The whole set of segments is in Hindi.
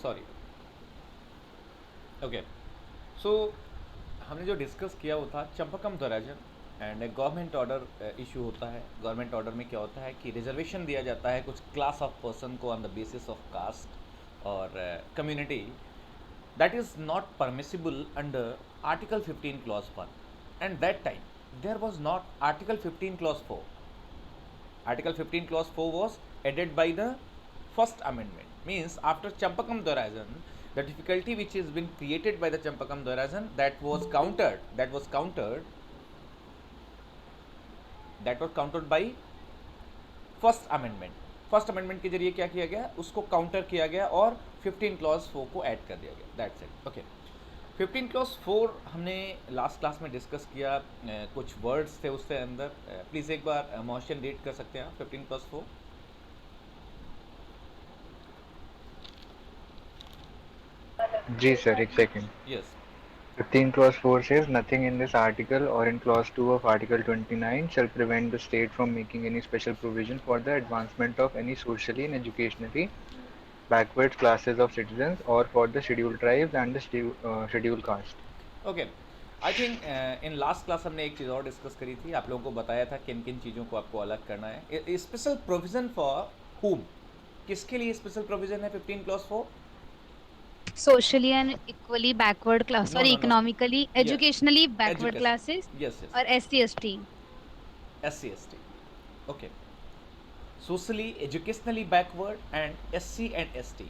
सॉरी। ओके, सो हमने जो डिस्कस किया वो था Champakam Swarajan and government order issue होता है। गवर्नमेंट ऑर्डर में क्या होता है कि रिजर्वेशन दिया जाता है कुछ क्लास ऑफ पर्सन को on the basis of caste और community, that is not permissible under article 15 clause 1, and that time there was not article 15 clause 4. Article 15 clause 4 was added by the first amendment, means after Champakam Dwarazan, the difficulty which is been created by the Champakam Dwarazan, that was countered by first amendment. First amendment के जरिए क्या किया गया, उसको काउंटर किया गया और 15 क्लॉज 4 को ऐड कर दिया गया। That's it. ओके, 15 क्लॉज 4 हमने लास्ट क्लास में डिस्कस किया। कुछ वर्ड्स थे उसके अंदर। प्लीज़ एक बार मोशन रीड कर सकते हैं आप 15 क्लॉज 4? जी सर, एक second. Yes. 15 clause 4 says nothing in this article or in clause 2 of article 29 shall prevent the state from making any special provision for the advancement of any socially and educationally backward classes of citizens or for the scheduled tribes and the scheduled caste. Okay, I think in last class हमने एक चीज़ और डिस्कस करी थी। आप लोगों को बताया था किन किन चीज़ों को आपको अलग करना है। स्पेशल प्रोविज़न फॉर हुम, किसके लिए स्पेशल प्रोविज़न है 15 clause 4? socially and equally backward class, no sorry, no no, economically, yes, educationally backward education, classes yes yes, और SC/ST. SC/ST. Okay, socially educationally backward and SC and ST.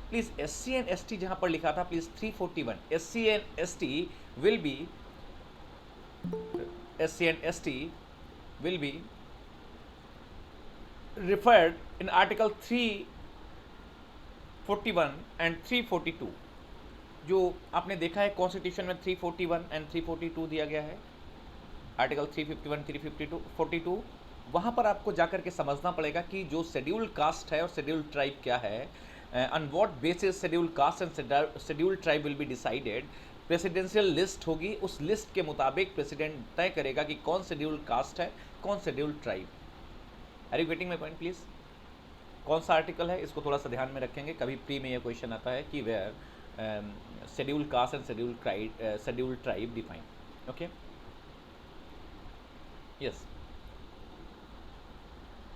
Please, SC and ST जहाँ पर लिखा था, please 341, SC and ST will be SC and ST will be referred in Article 341 and 342। जो आपने देखा है कॉन्स्टिट्यूशन में 341 एंड 342 दिया गया है, आर्टिकल 351, 352, 42। वहाँ पर आपको जाकर के समझना पड़ेगा कि जो शेड्यूल्ड कास्ट है और शेड्यूल्ड ट्राइब क्या है, on what basis scheduled caste and scheduled tribe will be decided. Presidential list होगी, उस लिस्ट के मुताबिक प्रेसिडेंट तय करेगा कि कौन शेड्यूल्ड कास्ट है, कौन scheduled tribe. Are you getting my point? Please, कौन सा आर्टिकल है इसको थोड़ा सा ध्यान में रखेंगे। कभी प्री में यह क्वेश्चन आता है कि where scheduled caste and scheduled tribe define. Okay, yes.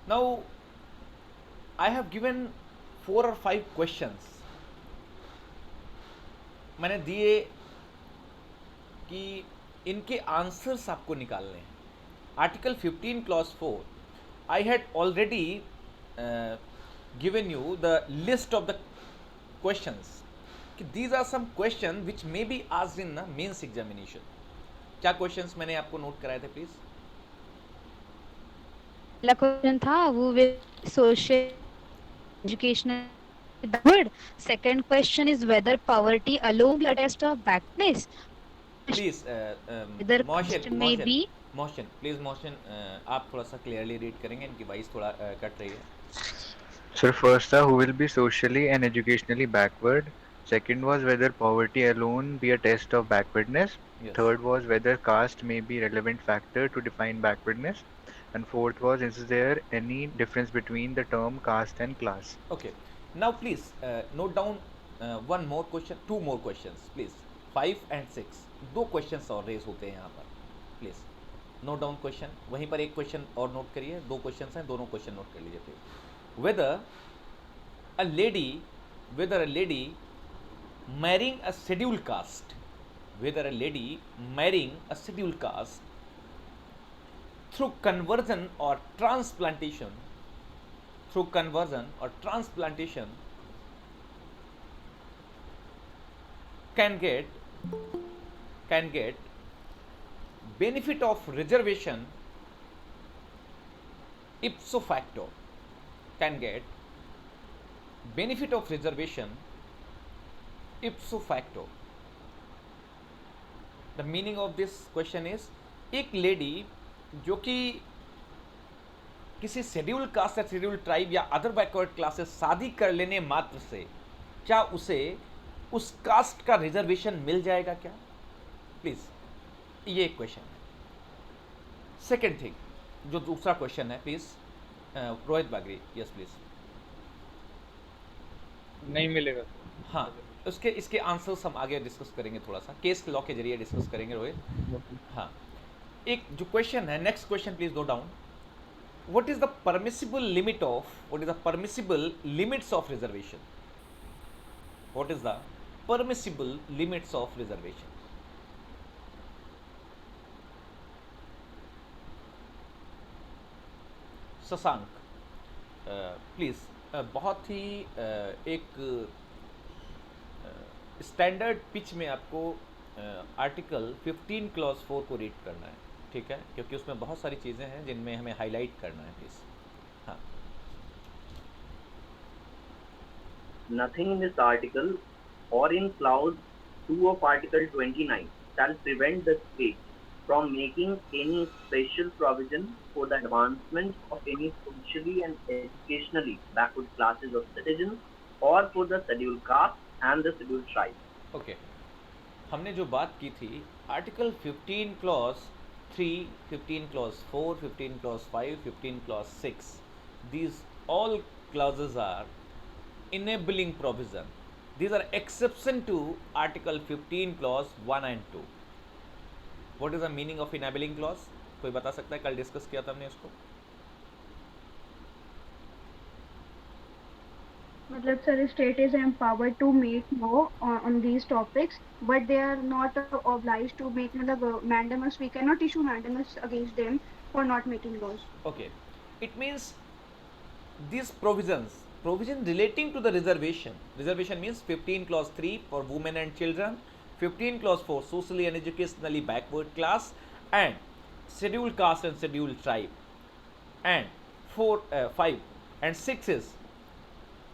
Now I have given 4 or 5 questions मैंने दिए कि इनके आंसर्स आपको निकालने हैं। Article 15 clause 4 I had already given you the list of the questions कि these are some question which may be asked in the mains examination. क्या क्वेश्चंस मैंने आपको नोट कराए थे प्लीज? पहला क्वेश्चन था वो social educational backward. Second question is whether poverty alone be a test of backwardness. Please Whether motion caste may motion be. Motion please motion, आप थोड़ा सा क्लियरली रीड करेंगे, इनकी वॉइस थोड़ा कट रही है। So first, who will be socially and educationally backward. Second was whether poverty alone be a test of backwardness. Yes, Third was whether caste may be a relevant factor to define backwardness. And fourth was, is there any difference between the term caste and class? Okay. Now please note down one more question, two more question please. 5 and 6 दो क्वेश्चंस और रेज होते हैं यहाँ पर। प्लीज नोट डाउन क्वेश्चन, वहीं पर एक क्वेश्चन और नोट करिए। दो क्वेश्चन हैं, दोनों क्वेश्चन नोट कर लीजिए please. whether a lady whether a lady marrying a scheduled caste whether a lady marrying a scheduled caste through conversion or transplantation can get benefit of reservation ipso facto, can get benefit of reservation ipso facto। the meaning of this question is, एक लेडी जो कि किसी शेड्यूल कास्ट या शेड्यूल ट्राइब या अदर बैकवर्ड क्लासेस शादी कर लेने मात्र से क्या उसे उस कास्ट का रिजर्वेशन मिल जाएगा क्या? प्लीज, ये एक क्वेश्चन है। सेकेंड थिंग, जो दूसरा क्वेश्चन है, please Rohit Bagri, yes please. नहीं मिलेगा। हाँ, उसके इसके आंसर्स हम आगे डिस्कस करेंगे, थोड़ा सा केस लॉ के जरिए डिस्कस करेंगे रोहित। हाँ, एक जो क्वेश्चन है, next question please note down. What is the permissible limit of, what is the permissible limits of reservation? What is the permissible limits of reservation? Shashank, please, बहुत ही एक स्टैंडर्ड पिच में आपको आर्टिकल 15 क्लॉज 4 को रीड करना है, ठीक है, क्योंकि उसमें बहुत सारी चीज़ें हैं जिनमें हमें हाईलाइट करना है, प्लीज़। हाँ, Nothing in this article or in clause 2 of Article 29 shall prevent the state from making any special provision for the advancement of any socially and educationally backward classes of citizens or for the scheduled caste and the scheduled tribes. Okay. हमने जो बात की थी, article 15 clause 3, 15 clause 4, 15 clause 5, 15 clause 6, these all clauses are enabling provision. These are exception to article 15 clause 1 and 2. What is the meaning of enabling clause? कोई बता सकता है? कल डिस्कस किया था हमने इसको। मतलब sir state is empowered to make law on these topics, but they are not obliged to make मतलब mandamus. We cannot issue mandamus against them for not making laws. Okay, it means these provision relating to the reservation means 15 clause 3 for women and children, 15 clause 4 socially and educationally backward class and scheduled caste and scheduled tribe, and 5 and 6 is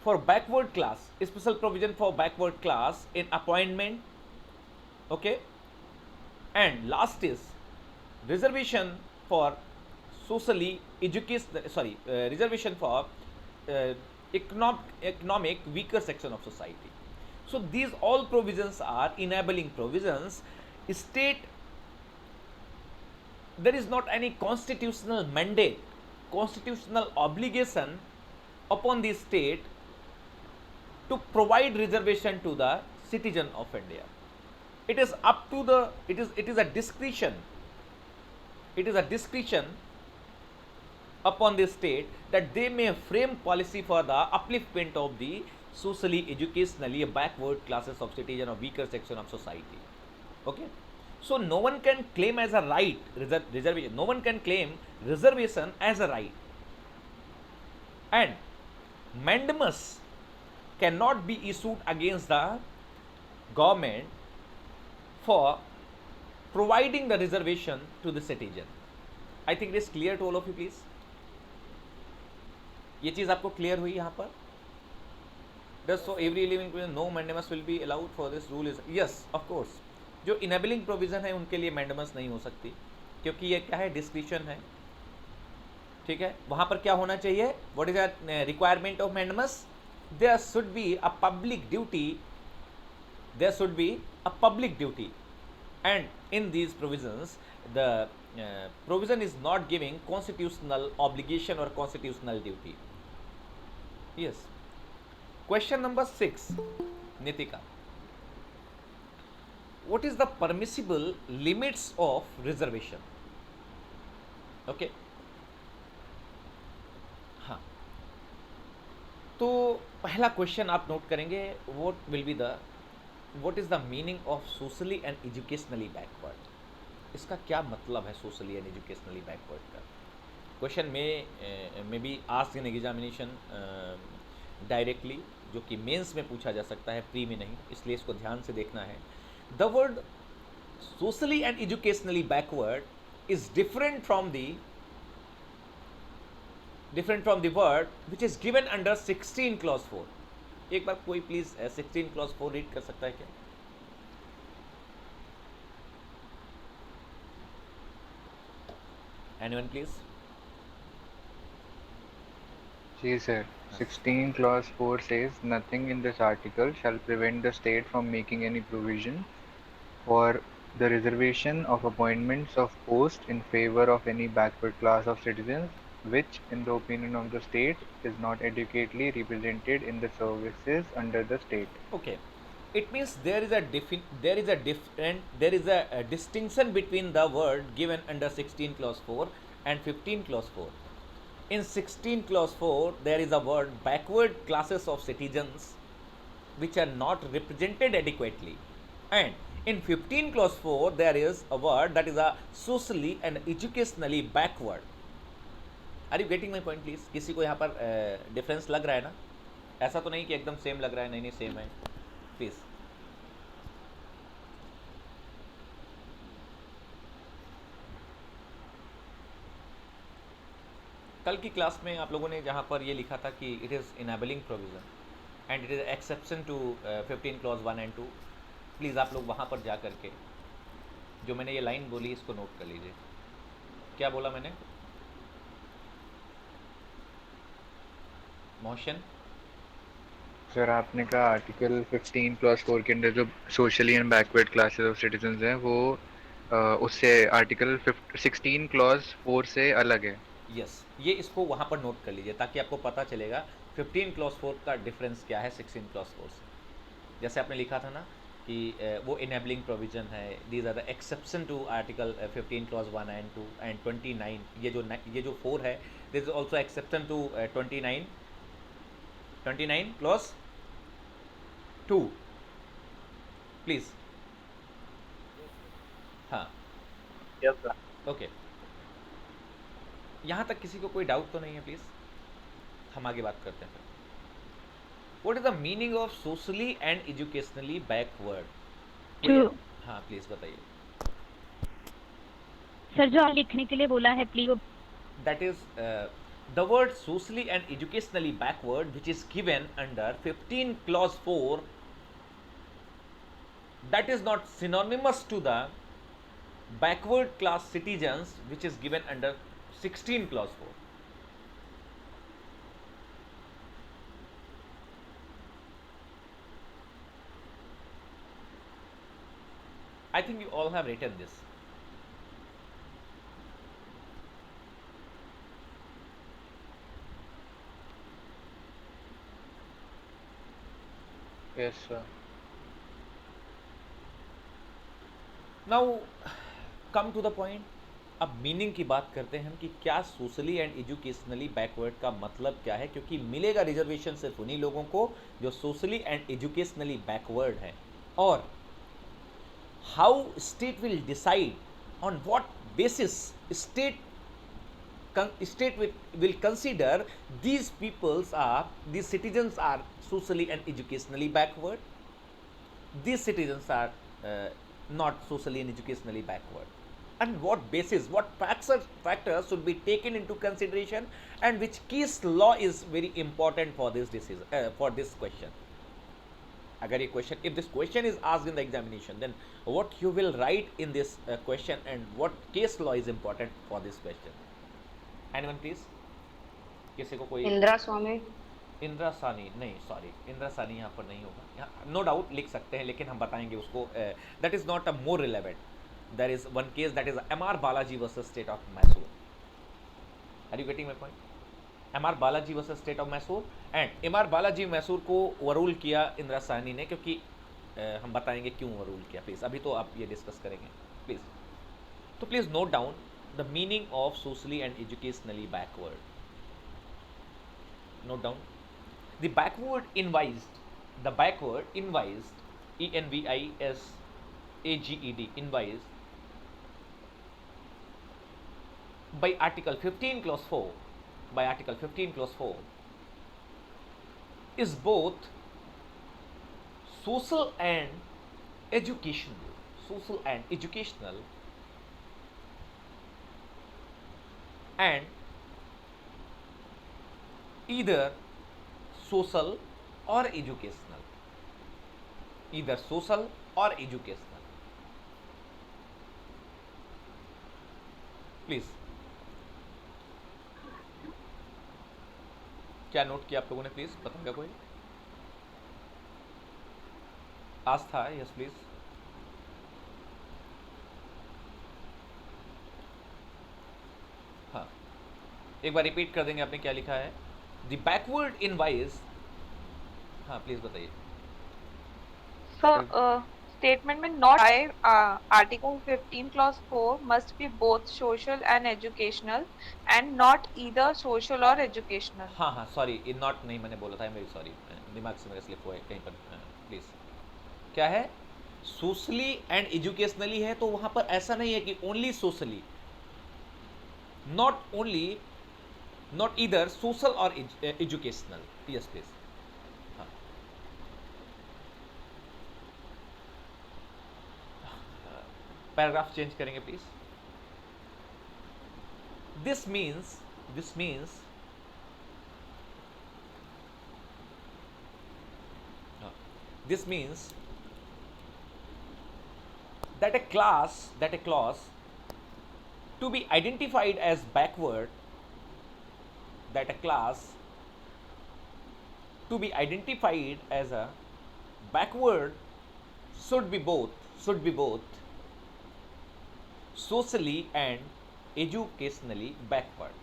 for backward class, special provision for backward class in appointment, okay, and last is reservation for socially reservation for economic weaker section of society. So these all provisions are enabling provisions. State, there is not any constitutional mandate, constitutional obligation upon the state to provide reservation to the citizen of India. It is up to the, it is a discretion, it is a discretion upon the state that they may frame policy for the upliftment of the socially, educationally backward classes of citizen or weaker section of society. Okay, so no one can claim as a right reservation, no one can claim reservation as a right, and mandamus cannot be issued against the government for providing the reservation to the citizen. I think it is clear to all of you, please. ये चीज़ आपको क्लियर हुई यहाँ पर? Does so every living person no mandamus will be allowed for this rule is yes, of course. जो enabling provision है उनके लिए mandamus नहीं हो सकती, क्योंकि ये क्या है, discretion है, ठीक है। वहाँ पर क्या होना चाहिए? What is the requirement of mandamus? There should be a public duty. There should be a public duty, and in these provisions, the provision is not giving constitutional obligation or constitutional duty. Yes. Question number 6, Nitika. What is the permissible limits of reservation? Okay. हाँ, तो पहला क्वेश्चन आप नोट करेंगे, what will be the, what is the meaning of socially and educationally backward? इसका क्या मतलब है socially and educationally backward का? क्वेश्चन में B asked in examination directly, जो कि मेंस में पूछा जा सकता है, प्री में नहीं, इसलिए इसको ध्यान से देखना है। The word socially and educationally backward is different from the word which is given under 16 clause 4। एक बार कोई प्लीज 16 क्लॉज 4 रीड कर सकता है क्या? Anyone please? जी sir. 16 clause 4 says nothing in this article shall prevent the state from making any provision for the reservation of appointments of post in favor of any backward class of citizens which, in the opinion of the state, is not adequately represented in the services under the state. Okay, it means there is a distinction between the word given under 16 clause 4 and 15 clause 4. In 16 clause 4 there is a word backward classes of citizens which are not represented adequately, and in 15 clause 4 there is a word that is a socially and educationally backward. Are you getting my point please? किसी को यहाँ पर डिफरेंस लग रहा है ना? ऐसा तो नहीं कि एकदम सेम लग रहा है, नहीं नहीं सेम है प्लीज़. कल की क्लास में आप लोगों ने जहाँ पर ये लिखा था कि it is enabling provision and it is exception to 15 clause 1 and 2, please आप लोग वहाँ पर जा करके जो मैंने ये लाइन बोली इसको नोट कर लीजिए. क्या बोला मैंने? मोशन सर आपने कहा आर्टिकल 15 क्लॉज 4 के अंदर जो socially and backward classes of citizens हैं वो उससे आर्टिकल 16 क्लॉज 4 से अलग है. यस, ये इसको वहाँ पर नोट कर लीजिए ताकि आपको पता चलेगा 15 क्लॉज 4 का डिफरेंस क्या है 16 क्लॉज 4 से. जैसे आपने लिखा था ना कि वो इनेबलिंग प्रोविजन है, these are the exception to article 15 clause 1 and 2 and 29. ये जो 4 है this is also exception to 29 clause 2 please. हाँ Yes, sir. ओके, यहाँ तक किसी को कोई डाउट तो नहीं है? प्लीज़ हम आगे बात करते हैं फिर. What is the meaning of socially and educationally backward? True. हाँ प्लीज़ बताइए. सर जो लिखने के लिए बोला है please. That is the word socially and educationally backward which is given under 15 clause 4, that is not synonymous to the backward class citizens which is given under 16 clause 4. I think you all have written this. Yes, sir. Now come to the point. अब मीनिंग की बात करते हैं हम कि क्या सोशली एंड एजुकेशनली बैकवर्ड का मतलब क्या है, क्योंकि मिलेगा रिजर्वेशन सिर्फ उन्हीं लोगों को जो सोशली एंड एजुकेशनली बैकवर्ड हैं. और how state will decide on what basis state will consider these citizens are socially and educationally backward, these citizens are not socially and educationally backward, and what basis, what factors should be taken into consideration, and which case law is very important for this decision, for this question. Agar ye question, if this question is asked in the examination, then what you will write in this question and what case law is important for this question? Anyone please? किसी को कोई? इंदिरा स्वामी. इंदिरा सानी नहीं, सॉरी इंदिरा सानी यहाँ पर नहीं होगा. नो डाउट लिख सकते हैं लेकिन हम बताएंगे उसको. That is not a more relevant. There is one case that is M R. Balaji versus state of Mysore. Are you getting my point? M R. Balaji versus state of Mysore, and M R. Balaji Mysore को ओवररूल किया इंदिरा सानी ने, क्योंकि हम बताएंगे क्यों ओवररूल किया. प्लीज़ अभी तो आप ये डिस्कस करेंगे प्लीज़. तो please note down the meaning of socially and educationally backward. Note down. The backward invised, ENVISAGED, invised by Article 15 Clause 4, is both social and educational, and either social or educational, please. क्या नोट किया आप लोगों ने? प्लीज बताएगा कोई? आस्था, यस प्लीज. हाँ एक बार रिपीट कर देंगे आपने क्या लिखा है? द बैकवर्ड इन वाइज, हाँ प्लीज बताइए। So, statement में not by Article 15 Clause 4 must be both social and educational and not either social or educational. हाँ हाँ सॉरी, इन नॉट नहीं मैंने बोला था, आई एम वेरी सॉरी, दिमाग से मेरे स्लिप हुआ है कहीं पर, प्लीज। क्या है? सोशली एंड एजुकेशनली है, तो वहां पर ऐसा नहीं है कि only socially, not only, not either social और एजुकेशनल। Yes please. हाँ, पैराग्राफ चेंज करेंगे please. This means this means that a class to be identified as backward, that a class to be identified as a backward should be both socially and educationally backward,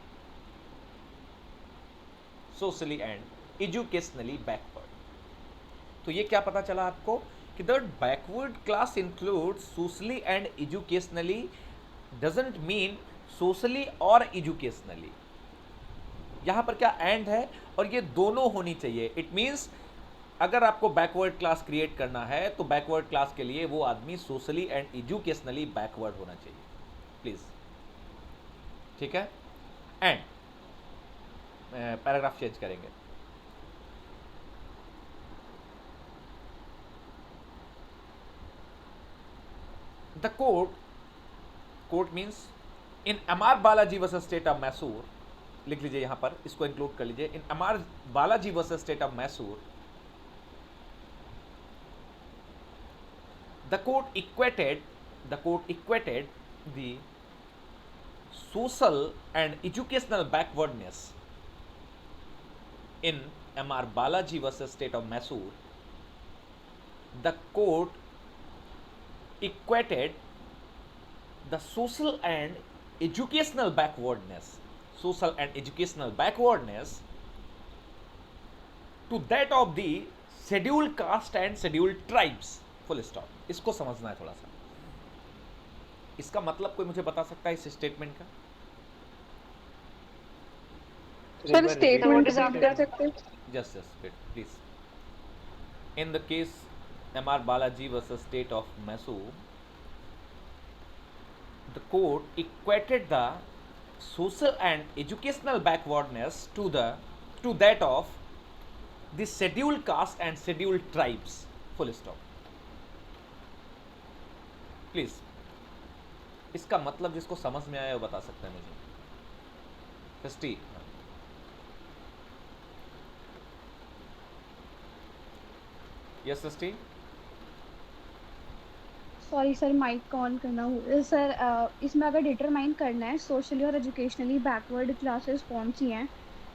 socially and educationally backward। तो ये क्या पता चला आपको कि the backward class include socially and educationally, doesn't mean socially और एजुकेशनली। यहाँ पर क्या एंड है, और ये दोनों होनी चाहिए। इट मीन्स अगर आपको बैकवर्ड क्लास क्रिएट करना है तो बैकवर्ड क्लास के लिए वो आदमी सोशली एंड एजुकेशनली बैकवर्ड होना चाहिए, प्लीज। ठीक है, एंड पैराग्राफ चेंज करेंगे। The court means in Amar Balaji versus State of Mysore, लिख लीजिए यहाँ पर, इसको इंक्लूड कर लीजिए। In M R Balaji versus state of Mysore, the court equated the social and educational backwardness in Amar Balaji versus State of Mysore. The court equated the social and educational backwardness to that of the scheduled caste and scheduled tribes, full stop। इसको समझना है थोड़ा सा। इसका मतलब कोई मुझे बता सकता है इस स्टेटमेंट का? सर स्टेटमेंट एग्जाम कर सकते हैं? Just wait, please. In the case M.R. Balaji versus State of Mysore, the court equated the social and educational backwardness to that of the scheduled caste and scheduled tribes, full stop। Please, इसका मतलब जिसको समझ में आया वो बता सकते हैं मुझे। Srishti, yes Srishti. Sorry sir, mike on करना हो सर। इसमें अगर डिटरमाइन करना है सोशली और एजुकेशनली बैकवर्ड क्लासेस कौन सी हैं,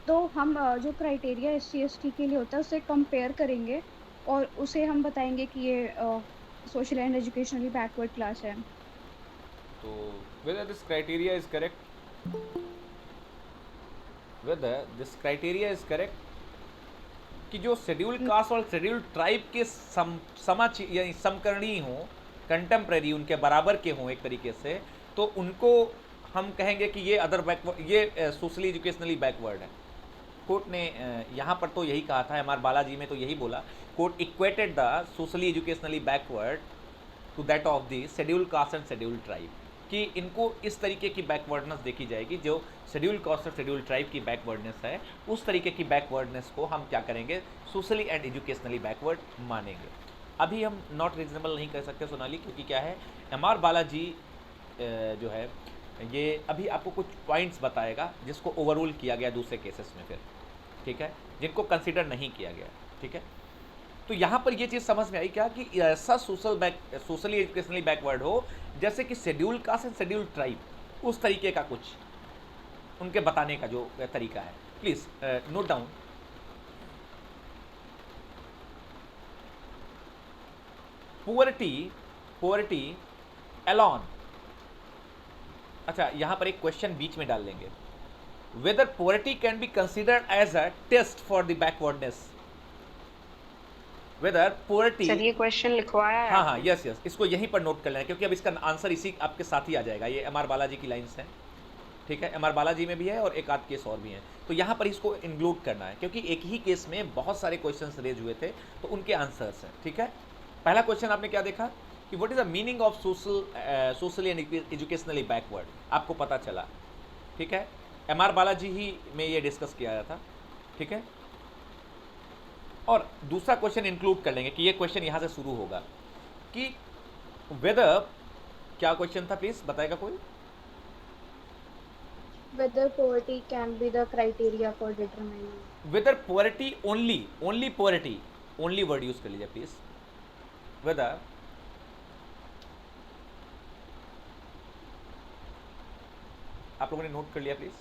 तो हम जो क्राइटेरिया SC/ST के लिए होता है उससे कंपेयर करेंगे और उसे हम बताएंगे कि ये social and educationally backward class है। तो whether this criteria is correct, कि जो शेड्यूल कास्ट और शेड्यूल ट्राइब के यानी समकरणी हो, कंटेम्प्रेरी उनके बराबर के हों एक तरीके से, तो उनको हम कहेंगे कि ये अदर बैकवर्ड, ये सोशली एजुकेशनली बैकवर्ड है। कोर्ट ने यहाँ पर तो यही कहा था, एमआर बालाजी में तो यही बोला, court equated the socially educationally backward to that of the schedule caste and schedule tribe, कि इनको इस तरीके की बैकवर्डनेस देखी जाएगी जो शेड्यूल कास्ट और शेड्यूल ट्राइब की बैकवर्डनेस है, उस तरीके की बैकवर्डनेस को हम क्या करेंगे, सोशली एंड एजुकेशनली बैकवर्ड मानेंगे। अभी हम नॉट रीजनेबल नहीं कर सकते सोनाली, क्योंकि क्या है, एमआर बालाजी जो है ये अभी आपको कुछ पॉइंट्स बताएगा जिसको ओवररूल किया गया दूसरे केसेस में फिर, ठीक है, जिनको कंसिडर नहीं किया गया, ठीक है। तो यहाँ पर ये चीज़ समझ में आई क्या कि ऐसा सोशली एजुकेशनली बैकवर्ड हो जैसे कि schedule caste and schedule tribe, उस तरीके का कुछ उनके बताने का जो तरीका है। Please note down. Poverty alone. अच्छा, यहाँ पर एक क्वेश्चन बीच में डाल लेंगे। whether poverty can be considered as a test for the backwardness. Whether poverty, sir ये क्वेश्चन लिखवाया है हाँ हाँ, आपने? यस यस, इसको यहीं पर नोट कर लेना क्योंकि अब इसका आंसर इसी आपके साथ ही आ जाएगा। ये एम आर बालाजी की लाइन्स हैं, ठीक है, एम आर बालाजी में भी है और एक आध केस और भी हैं, तो यहाँ पर इसको इंक्लूड करना है क्योंकि एक ही केस में बहुत सारे क्वेश्चंस रेज हुए थे तो उनके आंसर्स हैं, ठीक है। पहला क्वेश्चन आपने क्या देखा कि what is the meaning of socially and educationally backward, आपको पता चला, ठीक है। एम आर बालाजी ही में ये डिस्कस किया गया था, ठीक है। और दूसरा क्वेश्चन इंक्लूड कर लेंगे कि ये क्वेश्चन यहाँ से शुरू होगा कि वेदर, क्या क्वेश्चन था प्लीज बताएगा कोई? Whether poverty can be the criteria for determining. Whether poverty only poverty, only word use कर लीजिए प्लीज। वेदर आप लोगों ने नोट कर लिया प्लीज?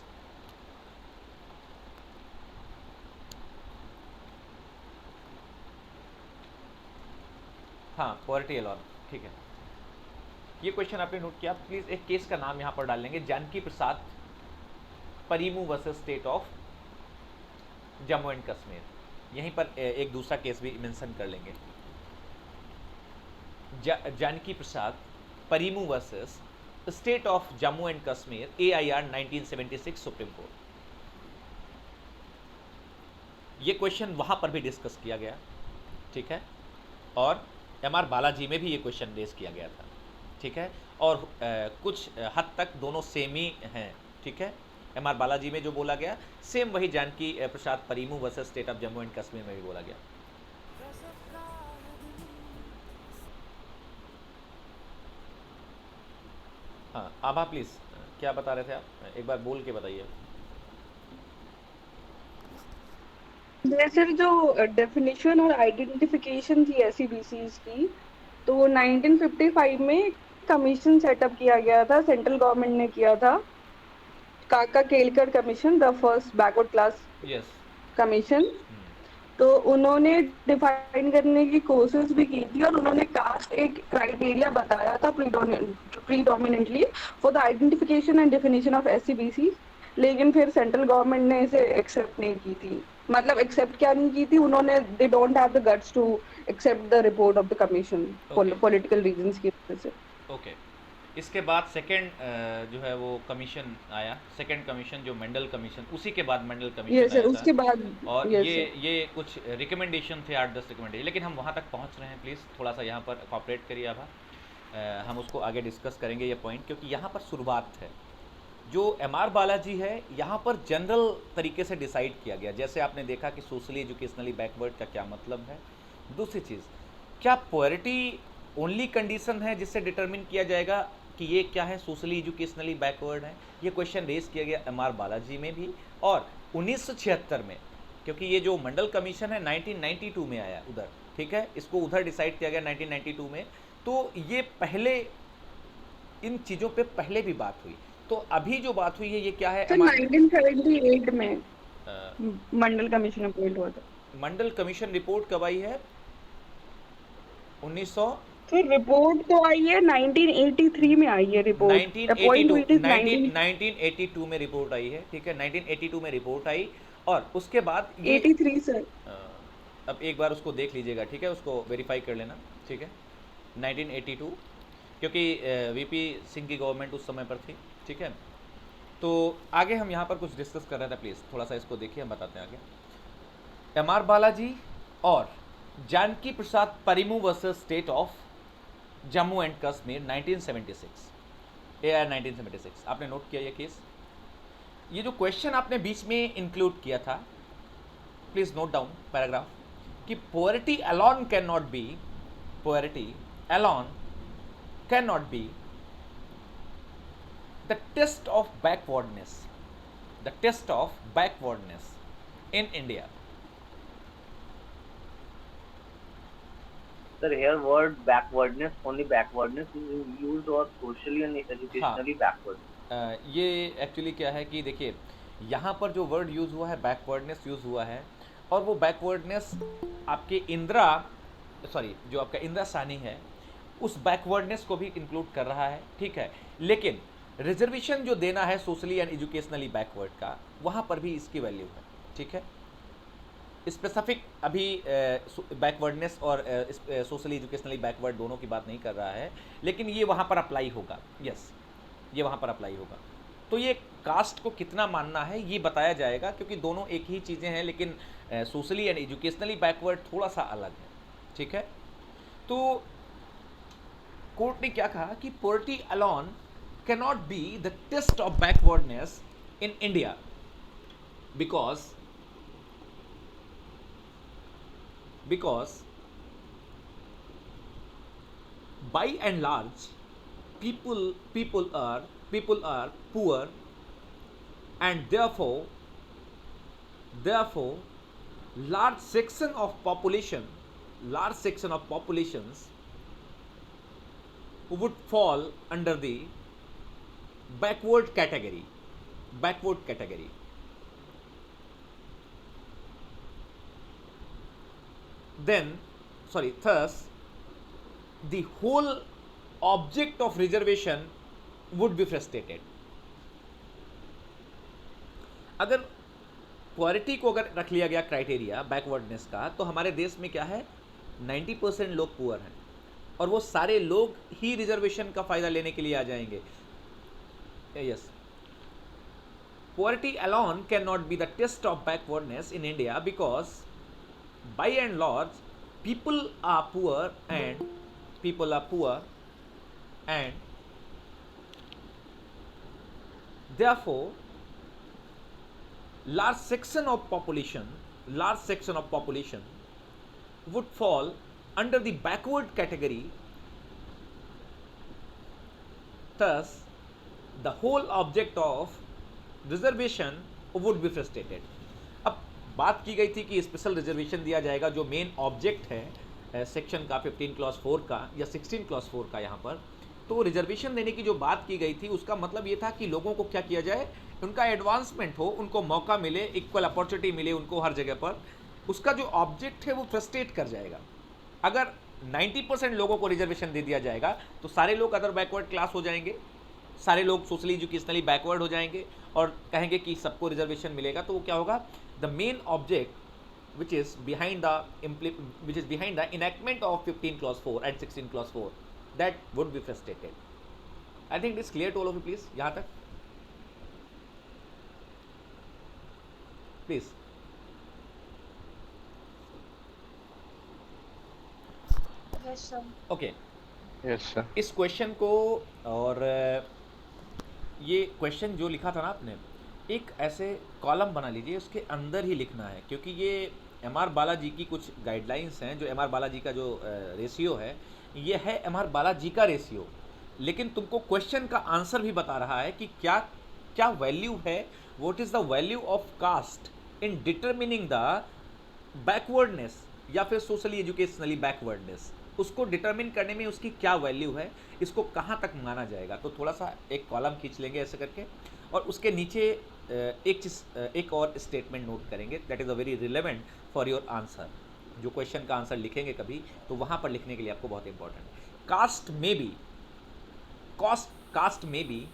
हाँ, पोअरिटी अलॉन, ठीक है। ये क्वेश्चन आपने नोट किया। प्लीज एक केस का नाम यहाँ पर डाल लेंगे, Janki Prasad Parimoo versus state of Jammu and Kashmir. यहीं पर एक दूसरा केस भी मेंशन कर लेंगे, Janki Prasad Parimoo versus state of Jammu and Kashmir, AIR 1976 supreme court. ये क्वेश्चन वहां पर भी डिस्कस किया गया, ठीक है, और MR बालाजी में भी ये क्वेश्चन रेज किया गया था, ठीक है, और कुछ हद तक दोनों सेम ही हैं, ठीक है। MR बालाजी में जो बोला गया सेम वही Janki Prasad Parimoo versus state of Jammu and Kashmir में भी बोला गया। हाँ, आभा प्लीज क्या बता रहे थे आप, एक बार बोल के बताइए। जैसे जो डेफिनेशन और आइडेंटिफिकेशन थी SCBCs की, तो 1955 में कमीशन सेटअप किया गया था, सेंट्रल गवर्नमेंट ने किया था, काका Kelkar commission, the first backward class yes, commission. तो उन्होंने डिफाइन करने की कोशिश भी की थी और उन्होंने कास्ट एक क्राइटेरिया बताया था predominantly for the identification and definition of SCBC, लेकिन फिर सेंट्रल गवर्नमेंट ने इसे एक्सेप्ट नहीं की थी। मतलब एक्सेप्ट क्या नहीं की थी, उन्होंने they don't have the guts to accept the report of the commission political reasons की वजह से। ओके। इसके बाद सेकंड जो है वो कमीशन आया, सेकंड कमीशन जो मंडल कमीशन, उसी के बाद मंडल कमीशन यस सर, आया उसके था, बाद और yes, ये कुछ रिकमेंडेशन थे, 8-10 रिकमेंडेशन, लेकिन हम वहाँ तक पहुँच रहे हैं। प्लीज़ थोड़ा सा यहाँ पर कॉपरेट करिए आभा, हम उसको आगे डिस्कस करेंगे ये पॉइंट, क्योंकि यहाँ पर शुरुआत है। जो MR बालाजी है यहाँ पर जनरल तरीके से डिसाइड किया गया, जैसे आपने देखा कि सोशली एजुकेशनली बैकवर्ड का क्या मतलब है। दूसरी चीज़, क्या पोअरिटी ओनली कंडीशन है जिससे डिटरमिन किया जाएगा कि ये क्या है, सोशली एजुकेशनली बैकवर्ड है? ये क्वेश्चन रेज किया गया MR बालाजी में भी और 1976 में, क्योंकि ये जो मंडल कमीशन है 1992 में आया उधर, ठीक है, इसको उधर डिसाइड किया गया 1992 में। तो ये पहले इन चीज़ों पे पहले भी बात हुई। तो अभी जो बात हुई है ये क्या है, सर 1978 में मंडल कमीशन अपॉइंट हुआ था। मंडल कमीशन रिपोर्ट कब आई है? 1900 सर रिपोर्ट तो आई है 1983 में आई है रिपोर्ट, अपॉइंट हुई थी 1982 में रिपोर्ट आई है, ठीक है, 1982 में रिपोर्ट आई और उसके बाद ये 83 सर। अब एक बार उसको देख लीजिएगा, ठीक है, उसको वेरीफाई कर लेना, ठीक है, 1982, क्योंकि VP सिंह की गवर्नमेंट उस समय पर थी, ठीक है। तो आगे हम यहाँ पर कुछ डिस्कस कर रहे थे, प्लीज़ थोड़ा सा इसको देखिए, हम बताते हैं आगे। MR बालाजी और Janki Prasad Parimoo versus state of Jammu and Kashmir 1976, AIR 1976, आपने नोट किया ये केस? ये जो क्वेश्चन आपने बीच में इंक्लूड किया था, प्लीज नोट डाउन पैराग्राफ, कि poverty alone can not be, poverty alone can not be the test of backwardness, the test of backwardness in India. Sir, here word backwardness, only backwardness is used or socially and educationally backward. ये एक्चुअली क्या है कि देखिए यहाँ पर जो वर्ड यूज़ हुआ है बैकवर्डनेस यूज़ हुआ है, और वो बैकवर्डनेस आपके जो आपका इंदिरा साहनी है उस बैकवर्डनेस को भी इंक्लूड कर रहा है, ठीक है। लेकिन रिजर्वेशन जो देना है सोशली एंड एजुकेशनली बैकवर्ड का, वहाँ पर भी इसकी वैल्यू है, ठीक है। स्पेसिफिक अभी बैकवर्डनेस और सोशली एजुकेशनली बैकवर्ड दोनों की बात नहीं कर रहा है, लेकिन ये वहाँ पर अप्लाई होगा, यस, ये वहाँ पर अप्लाई होगा। तो ये कास्ट को कितना मानना है ये बताया जाएगा, क्योंकि दोनों एक ही चीज़ें हैं, लेकिन सोशली एंड एजुकेशनली बैकवर्ड थोड़ा सा अलग है, ठीक है। तो कोर्ट ने क्या कहा कि poverty alone cannot be the test of backwardness in India because by and large people are poor, and therefore large section of populations would fall under the backward category. Thus the whole object of reservation would be frustrated. अगर क्वालिटी को अगर रख लिया गया क्राइटेरिया बैकवर्डनेस का, तो हमारे देश में क्या है, 90% लोग पुअर हैं, और वो सारे लोग ही रिजर्वेशन का फायदा लेने के लिए आ जाएंगे। Yes, poverty alone cannot be the test of backwardness in India because by and large people are poor and therefore large section of population would fall under the backward category. Thus the whole object of reservation would be frustrated. अब बात की गई थी कि स्पेशल रिजर्वेशन दिया जाएगा, जो मेन ऑब्जेक्ट है सेक्शन का 15 क्लॉज 4 का या 16 क्लॉज 4 का। यहाँ पर तो रिजर्वेशन देने की जो बात की गई थी उसका मतलब ये था कि लोगों को क्या किया जाए, उनका एडवांसमेंट हो, उनको मौका मिले, इक्वल अपॉर्चुनिटी मिले उनको हर जगह पर। उसका जो ऑब्जेक्ट है वो फ्रस्ट्रेट कर जाएगा। अगर 90% लोगों को रिजर्वेशन दे दिया जाएगा तो सारे लोग अदर बैकवर्ड क्लास हो जाएंगे, सारे लोग सोशली एजुकेशनली बैकवर्ड हो जाएंगे और कहेंगे कि सबको रिजर्वेशन मिलेगा। तो वो क्या होगा, the main object which is behind the enactment of 15 clause 4 and 16 clause 4 that would be frustrated. I think it is clear to all of you please, यहाँ तक प्लीज। Okay, yes sir. इस क्वेश्चन को, और ये क्वेश्चन जो लिखा था ना आपने, एक ऐसे कॉलम बना लीजिए, उसके अंदर ही लिखना है, क्योंकि ये एम.आर. बालाजी की कुछ गाइडलाइंस हैं। जो एम.आर. बालाजी का जो रेशियो है, ये है एम.आर. बालाजी का रेशियो, लेकिन तुमको क्वेश्चन का आंसर भी बता रहा है कि क्या क्या वैल्यू है, what is the value of caste in determining the backwardness या फिर सोशली एजुकेशनली बैकवर्डनेस। उसको डिटरमिन करने में उसकी क्या वैल्यू है, इसको कहाँ तक माना जाएगा। तो थोड़ा सा एक कॉलम खींच लेंगे ऐसे करके, और उसके नीचे एक और स्टेटमेंट नोट करेंगे that is a very relevant for your answer. जो क्वेश्चन का आंसर लिखेंगे कभी, तो वहाँ पर लिखने के लिए आपको बहुत इंपॉर्टेंट है। कास्ट में be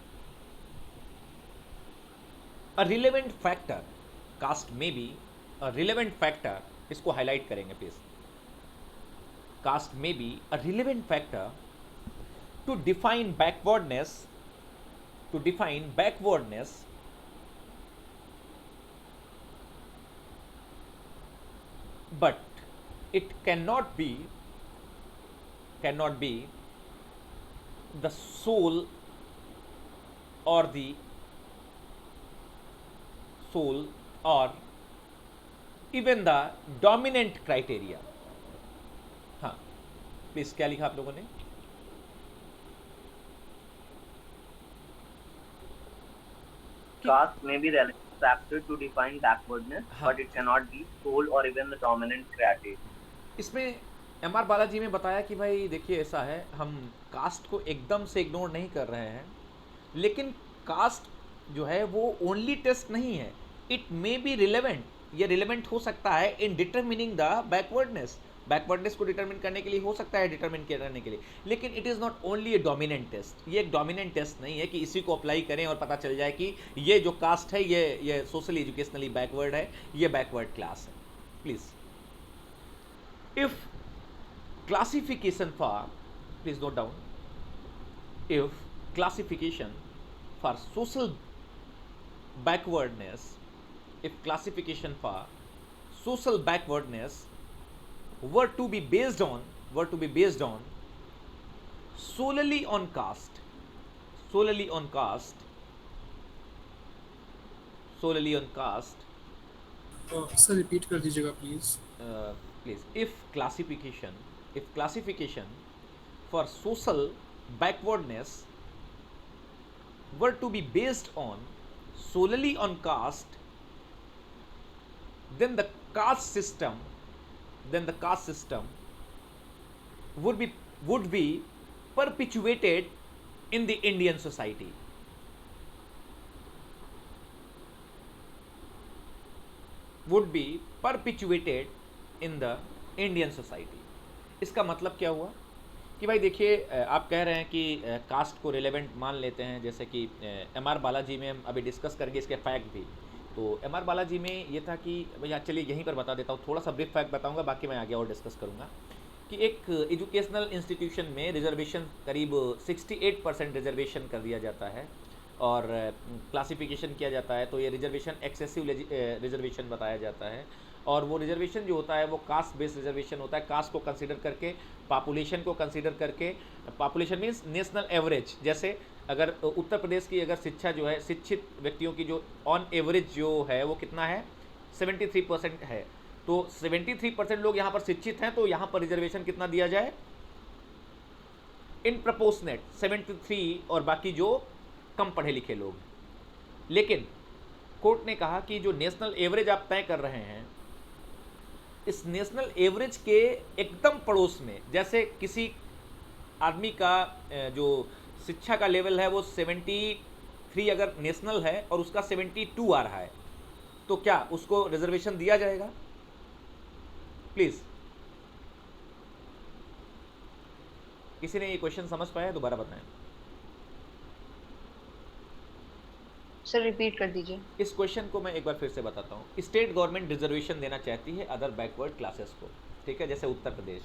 a relevant factor, caste में बी अ रिलेवेंट फैक्टर, इसको हाईलाइट करेंगे please. Caste may be a relevant factor to define backwardness, but it cannot be the sole or even the dominant criteria। हाँ प्लीज, क्या लिखा आप लोगों ने? Caste may be relevant factor to define backwardness, but it cannot be sole or even the dominant criteria। इसमें एम.आर. बालाजी में बताया कि भाई देखिए ऐसा है, हम कास्ट को एकदम से इग्नोर नहीं कर रहे हैं, लेकिन कास्ट जो है वो ओनली टेस्ट नहीं है, इट मे बी रिलेवेंट, ये रिलेवेंट हो सकता है इन डिटरमिनिंग द बैकवर्डनेस, बैकवर्डनेस को डिटरमिन करने के लिए हो सकता है, डिटरमिन करने के लिए, लेकिन it is not only a dominant test. ये एक डोमिनेंट टेस्ट नहीं है कि इसी को अप्लाई करें और पता चल जाए कि ये जो कास्ट है ये सोशली एजुकेशनली बैकवर्ड है, ये बैकवर्ड क्लास है। Please if classification for, please note down, if classification for social backwardness, if classification for social backwardness were to be based on solely on caste, solely on caste, solely on caste, sir repeat कर दीजिएगा please. please, if classification for social backwardness were to be based on solely on caste, then the caste system would be perpetuated in the Indian society. Would be perpetuated in the Indian society. इसका मतलब क्या हुआ कि भाई देखिए, आप कह रहे हैं कि कास्ट को रिलेवेंट मान लेते हैं, जैसे कि एम.आर. बालाजी में हम अभी डिस्कस करेंगे इसके फैक्ट भी। तो एम.आर. बालाजी में ये था कि भैया चलिए यहीं पर बता देता हूँ, थोड़ा सा ब्रीफ फैक्ट बताऊँगा, बाकी मैं आगे और डिस्कस करूँगा कि एक एजुकेशनल इंस्टीट्यूशन में रिजर्वेशन करीब 68% रिजर्वेशन कर दिया जाता है और क्लासिफिकेशन किया जाता है, तो ये रिजर्वेशन एक्सेसिव रिजर्वेशन बताया जाता है। और वो रिजर्वेशन जो होता है वो कास्ट बेस्ड रिजर्वेशन होता है, कास्ट को कंसीडर करके, पॉपुलेशन को कंसीडर करके। पॉपुलेशन मीन्स नेशनल एवरेज, जैसे अगर उत्तर प्रदेश की अगर शिक्षा जो है, शिक्षित व्यक्तियों की जो ऑन एवरेज जो है वो कितना है, 73% है, तो 73% लोग यहाँ पर शिक्षित हैं, तो यहाँ पर रिजर्वेशन कितना दिया जाए, इन प्रपोर्शनेट 73, और बाकी जो कम पढ़े लिखे लोग। लेकिन कोर्ट ने कहा कि जो नेशनल एवरेज आप तय कर रहे हैं, इस नेशनल एवरेज के एकदम पड़ोस में, जैसे किसी आदमी का जो शिक्षा का लेवल है वो 73 अगर नेशनल है और उसका 72 आ रहा है, तो क्या उसको रिजर्वेशन दिया जाएगा? प्लीज, किसी ने ये क्वेश्चन समझ पाया? दोबारा बताएं। सर रिपीट कर दीजिए। इस क्वेश्चन को मैं एक बार फिर से बताता हूँ। स्टेट गवर्नमेंट रिजर्वेशन देना चाहती है अदर बैकवर्ड क्लासेस को, ठीक है, जैसे उत्तर प्रदेश,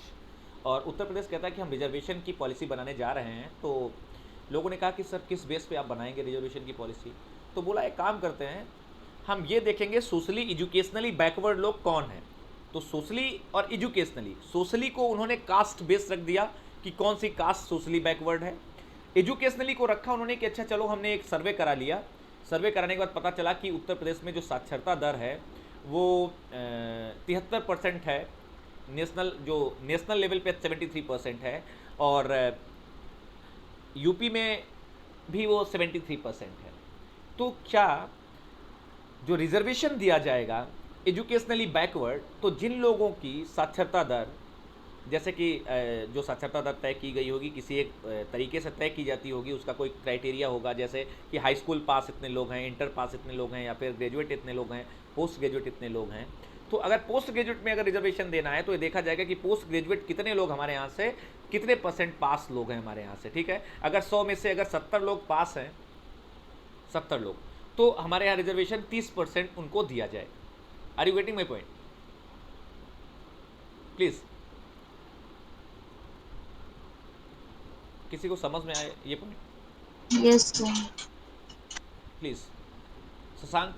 और उत्तर प्रदेश कहता है कि हम रिजर्वेशन की पॉलिसी बनाने जा रहे हैं। तो लोगों ने कहा कि सर किस बेस पे आप बनाएंगे रिजर्वेशन की पॉलिसी? तो बोला एक काम करते हैं, हम ये देखेंगे सोशली एजुकेशनली बैकवर्ड लोग कौन हैं। तो सोशली और एजुकेशनली, सोशली को उन्होंने कास्ट बेस रख दिया कि कौन सी कास्ट सोशली बैकवर्ड है। एजुकेशनली को रखा उन्होंने कि अच्छा चलो हमने एक सर्वे करा लिया, सर्वे कराने के बाद पता चला कि उत्तर प्रदेश में जो साक्षरता दर है वो 73% है, नेशनल लेवल पे 73% है, और यूपी में भी वो 73% है। तो क्या जो रिजर्वेशन दिया जाएगा एजुकेशनली बैकवर्ड, तो जिन लोगों की साक्षरता दर, जैसे कि जो साक्षरता दर तय की गई होगी किसी एक तरीके से तय की जाती होगी, उसका कोई क्राइटेरिया होगा, जैसे कि हाई स्कूल पास इतने लोग हैं, इंटर पास इतने लोग हैं, या फिर ग्रेजुएट इतने लोग हैं, पोस्ट ग्रेजुएट इतने लोग हैं। तो अगर पोस्ट ग्रेजुएट में अगर रिजर्वेशन देना है तो ये देखा जाएगा कि पोस्ट ग्रेजुएट कितने लोग हमारे यहाँ से, कितने % पास लोग हैं हमारे यहाँ से, ठीक है। अगर 100 में से अगर 70 लोग पास हैं, 70 लोग, तो हमारे यहाँ रिजर्वेशन 30% उनको दिया जाए। Are you getting my point? Please, किसी को समझ में आए ये point? Yes sir. Please Shashank,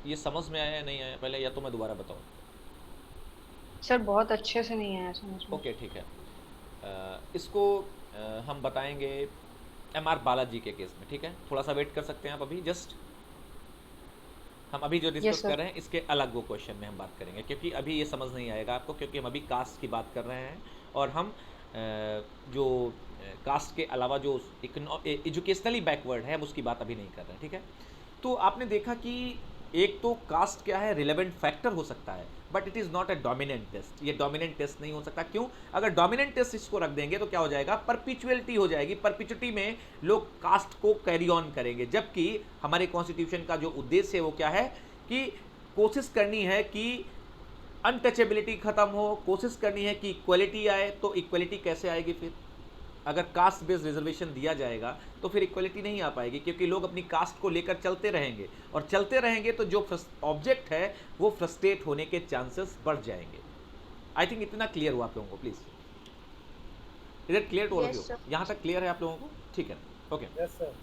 ये समझ में आया या नहीं आया पहले, या तो मैं दोबारा बताऊं? सर बहुत अच्छे से नहीं आया समझ में। ओके ठीक है, इसको हम बताएंगे एम.आर. बालाजी के केस में, ठीक है। थोड़ा सा वेट कर सकते हैं आप अभी, जस्ट हम अभी जो डिस्कस कर रहे हैं इसके अलग वो क्वेश्चन में हम बात करेंगे, क्योंकि अभी ये समझ नहीं आएगा आपको, क्योंकि हम अभी कास्ट की बात कर रहे हैं और हम जो कास्ट के अलावा जो एजुकेशनली बैकवर्ड है हम उसकी बात अभी नहीं कर रहे हैं, ठीक है। तो आपने देखा कि एक तो कास्ट क्या है, रिलेवेंट फैक्टर हो सकता है, but it is not a dominant test. ये डोमिनेंट टेस्ट नहीं हो सकता। क्यों? अगर डोमिनेंट टेस्ट इसको रख देंगे तो क्या हो जाएगा, परपिचुअलिटी हो जाएगी। परपिचुअलिटी में लोग कास्ट को कैरी ऑन करेंगे, जबकि हमारे कॉन्स्टिट्यूशन का जो उद्देश्य है वो क्या है कि कोशिश करनी है कि अनटचेबिलिटी खत्म हो, कोशिश करनी है कि इक्वलिटी आए। तो इक्वलिटी कैसे आएगी फिर? अगर कास्ट बेस्ड रिजर्वेशन दिया जाएगा तो फिर इक्वलिटी नहीं आ पाएगी, क्योंकि लोग अपनी कास्ट को लेकर चलते रहेंगे, और चलते रहेंगे तो जो ऑब्जेक्ट है वो फ्रस्ट्रेट होने के चांसेस बढ़ जाएंगे। आई थिंक इतना क्लियर हुआ आप लोगों को? Please is it clear to all of you? यहाँ तक क्लियर है आप लोगों को? ठीक है, ओके। Yes sir.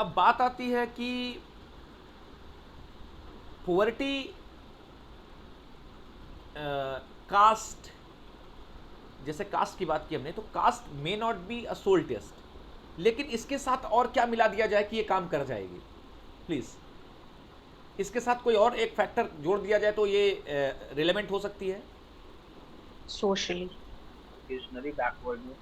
अब बात आती है कि पुअर्टी कास्ट, जैसे कास्ट की बात की हमने, तो caste may not be a sole test, लेकिन इसके साथ और क्या मिला दिया जाए कि ये काम कर जाएगी? प्लीज इसके साथ कोई और एक फैक्टर जोड़ दिया जाए तो ये रिलेवेंट हो सकती है। Socially educationally backwardness.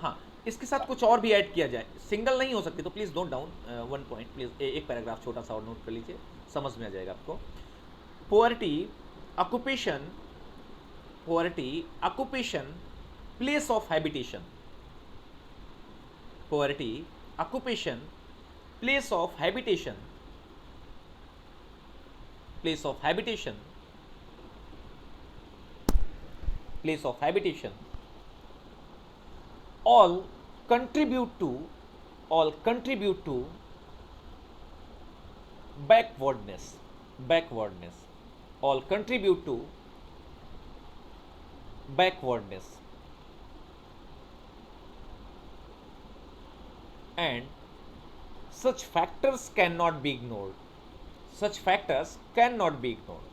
हाँ, इसके साथ कुछ और भी ऐड किया जाए, सिंगल नहीं हो सकती, तो please note down one point, please एक पैराग्राफ छोटा सा और नोट कर लीजिए, समझ में आ जाएगा आपको। Poverty occupation, poverty occupation place of habitation, poverty occupation place of habitation, place of habitation, place of habitation, all contribute to backwardness, all contribute to backwardness, and such factors cannot be ignored, such factors cannot be ignored.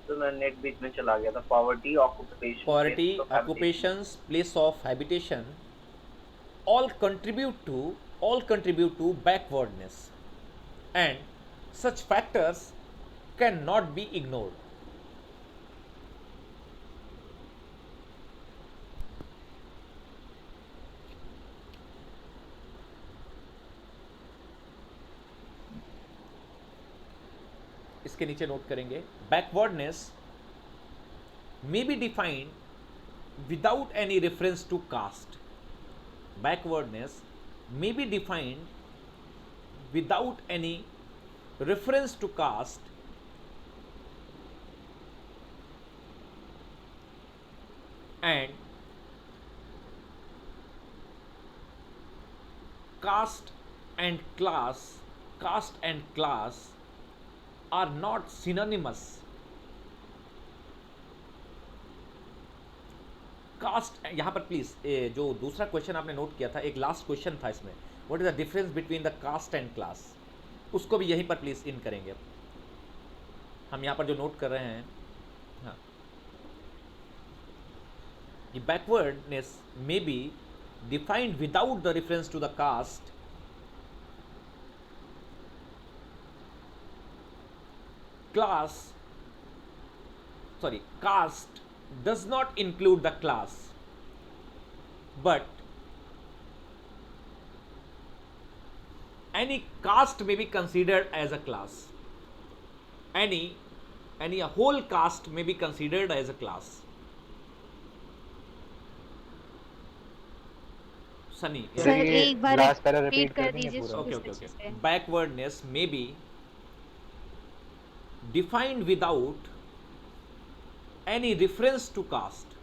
तो मैं नेट बीच में चला गया था। Poverty occupation, poverty, occupations, place of habitation, all contribute to backwardness, and such factors cannot be ignored. इसके नीचे नोट करेंगे, backwardness may be defined without any reference to caste. Backwardness may be defined without any reference to caste, and caste and class are not synonymous. Caste, यहाँ पर प्लीज जो दूसरा क्वेश्चन आपने नोट किया था, एक लास्ट क्वेश्चन था इसमें, what is the difference between the caste and class, उसको भी यहीं पर प्लीज इन करेंगे। अब हम यहाँ पर जो नोट कर रहे हैं, हाँ, ये backwardness may be defined without the reference to the caste, caste does not include the class, but any caste may be considered as a class, any a whole caste may be considered as a class. Sunny, sir एक बार लास्ट पैरा रिपीट रिपीट कर कर देंगे दीजिए। पूरा? okay. Backwardness may be defined without any reference to caste,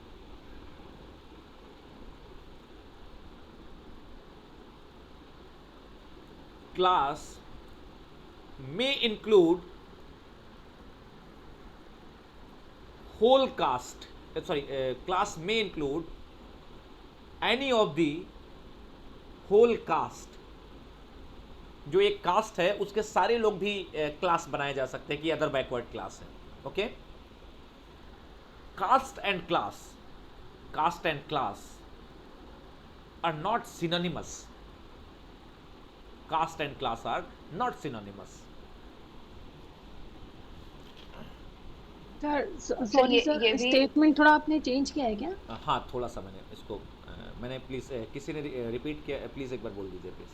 class may include whole caste, class may include any of the whole caste, जो एक कास्ट है उसके सारे लोग भी क्लास बनाए जा सकते हैं कि अदर बैकवर्ड क्लास है। Okay, caste and class are not synonymous, caste and class are not synonymous. Sir sorry sir, statement थोड़ा आपने चेंज किया है क्या? हाँ, थोड़ा सा मैंने इसको मैंने प्लीज किसी ने रिपीट किया, प्लीज एक बार बोल दीजिए प्लीज।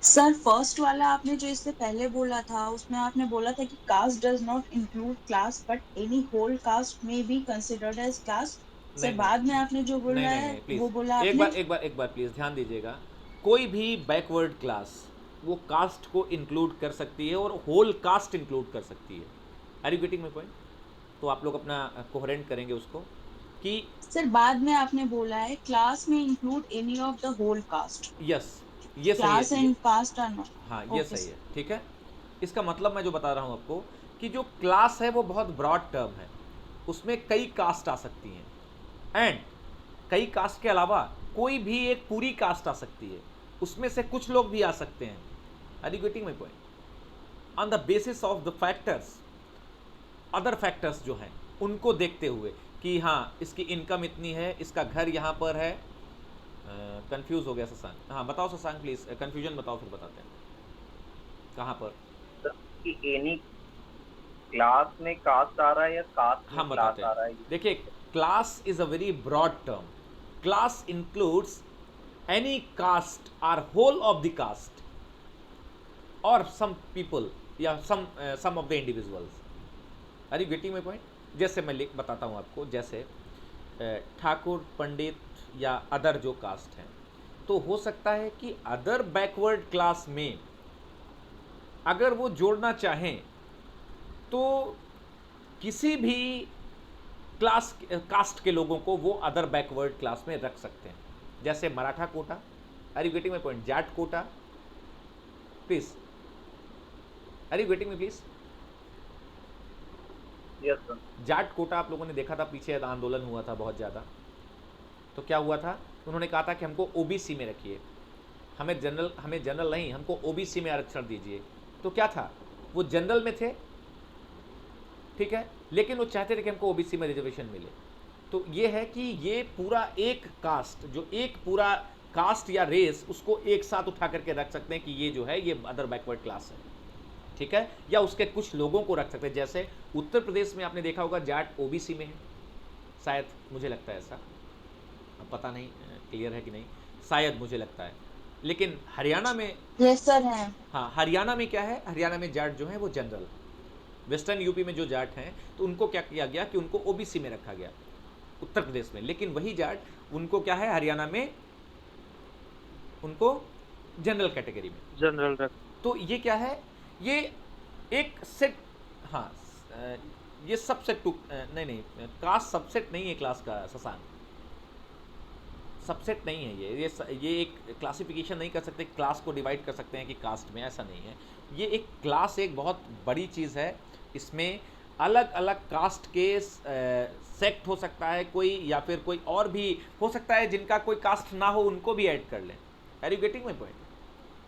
सर फर्स्ट वाला आपने जो इससे पहले बोला था उसमें आपने बोला था कि caste does not include class but any whole caste में be considered as class. Sir बाद में आपने जो बोला है वो बोला आपने। एक बार प्लीज ध्यान दीजिएगा, कोई भी बैकवर्ड क्लास वो कास्ट को इंक्लूड कर सकती है और होल कास्ट इंक्लूड कर सकती है। Are you getting my point? तो आप लोग अपना कोहेरेंट करेंगे उसको कि सर बाद में आपने बोला है क्लास में include any of the whole caste, yes, ये सही क्लास है, एंड कास्ट आर नॉट। हाँ ये ओके सही है, ठीक है। इसका मतलब मैं जो बता रहा हूँ आपको कि जो क्लास है वो बहुत ब्रॉड टर्म है, उसमें कई कास्ट आ सकती हैं एंड कई कास्ट के अलावा कोई भी एक पूरी कास्ट आ सकती है, उसमें से कुछ लोग भी आ सकते हैं। Are you getting my point? On the basis of the factors, other factors जो हैं उनको देखते हुए कि हाँ इसकी इनकम इतनी है, इसका घर यहाँ पर है। कंफ्यूज हो गया शशांक, हाँ बताओ शशांक प्लीज, कंफ्यूजन बताओ फिर बताते हैं कहाँ पर। कि एनी क्लास में कास्ट आ रहा है या कास्ट में हम क्लास बताते आ रहा हैं, है? देखिए class is a very broad term. Class includes any caste or whole of the caste और सम पीपल या some of the individuals. Are you getting my point? जैसे मैं बताता हूँ आपको, जैसे ठाकुर, पंडित या अदर जो कास्ट हैं, तो हो सकता है कि अदर बैकवर्ड क्लास में अगर वो जोड़ना चाहें तो किसी भी क्लास कास्ट के लोगों को वो अदर बैकवर्ड क्लास में रख सकते हैं, जैसे Maratha quota. Are you getting my point? Jat quota, please are you getting me please? Yes sir. Jat quota आप लोगों ने देखा था, पीछे आंदोलन हुआ था बहुत ज़्यादा, तो क्या हुआ था, उन्होंने कहा था कि हमको ओबीसी में रखिए, हमें जनरल नहीं, हमको ओबीसी में आरक्षण दीजिए। तो क्या था, वो जनरल में थे, ठीक है, लेकिन वो चाहते थे कि हमको ओबीसी में रिजर्वेशन मिले। तो ये है कि ये पूरा एक कास्ट, जो एक पूरा कास्ट या रेस, उसको एक साथ उठा करके रख सकते हैं कि ये जो है ये अदर बैकवर्ड क्लास है, ठीक है, या उसके कुछ लोगों को रख सकते हैं। जैसे उत्तर प्रदेश में आपने देखा होगा जाट ओबीसी में है, शायद, मुझे लगता है ऐसा, अब पता नहीं क्लियर है कि नहीं, शायद मुझे लगता है। लेकिन हरियाणा में, यस सर है। हाँ हरियाणा में क्या है, हरियाणा में जाट जो है वो जनरल, वेस्टर्न यूपी में जो जाट हैं तो उनको क्या किया गया कि उनको ओबीसी में रखा गया उत्तर प्रदेश में, लेकिन वही जाट उनको क्या है हरियाणा में उनको जनरल कैटेगरी में जनरल रख। तो ये क्या है, ये एक सेट, हाँ ये सबसेट टू नहीं कास्ट सबसेट नहीं है क्लास का शशांक, सबसेट नहीं है ये एक क्लासिफिकेशन नहीं कर सकते, क्लास को डिवाइड कर सकते हैं कि कास्ट में, ऐसा नहीं है। ये एक क्लास एक बहुत बड़ी चीज़ है, इसमें अलग अलग कास्ट के सेक्ट हो सकता है कोई, या फिर कोई और भी हो सकता है जिनका कोई कास्ट ना हो उनको भी ऐड कर लें। Are you getting my point?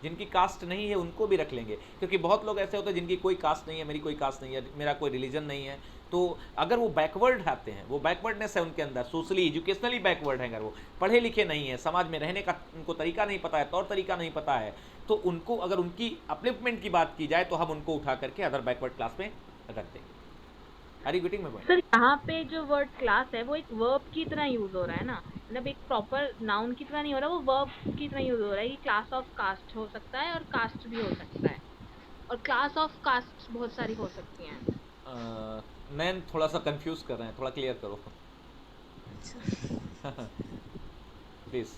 जिनकी कास्ट नहीं है उनको भी रख लेंगे, क्योंकि बहुत लोग ऐसे होते हैं जिनकी कोई कास्ट नहीं है, मेरी कोई कास्ट नहीं है, मेरा कोई रिलीजन नहीं है, तो अगर वो बैकवर्ड आते हैं, वो बैकवर्डनेस है उनके अंदर, सोशली एजुकेशनली बैकवर्ड है, अगर वो पढ़े लिखे नहीं है, समाज में रहने का उनको तरीका नहीं पता है, तौर तरीका नहीं पता है, तो उनको अगर उनकी अपलिफ्टमेंट की बात की जाए तो हम उनको उठा करके अदर बैकवर्ड क्लास में रख देंगे। Are you getting my point? Sir यहाँ पे जो वर्ड क्लास है वो एक वर्ब की तरह यूज हो रहा है ना, मतलब एक प्रॉपर नाउन की तरह नहीं हो रहा, वो वर्ब की तरह यूज हो रहा है कि क्लास ऑफ कास्ट हो सकता है और कास्ट भी हो सकता है, और क्लास ऑफ कास्ट बहुत सारी हो सकती हैं। नैन थोड़ा सा कंफ्यूज कर रहे हैं, थोड़ा क्लियर करो प्लीज।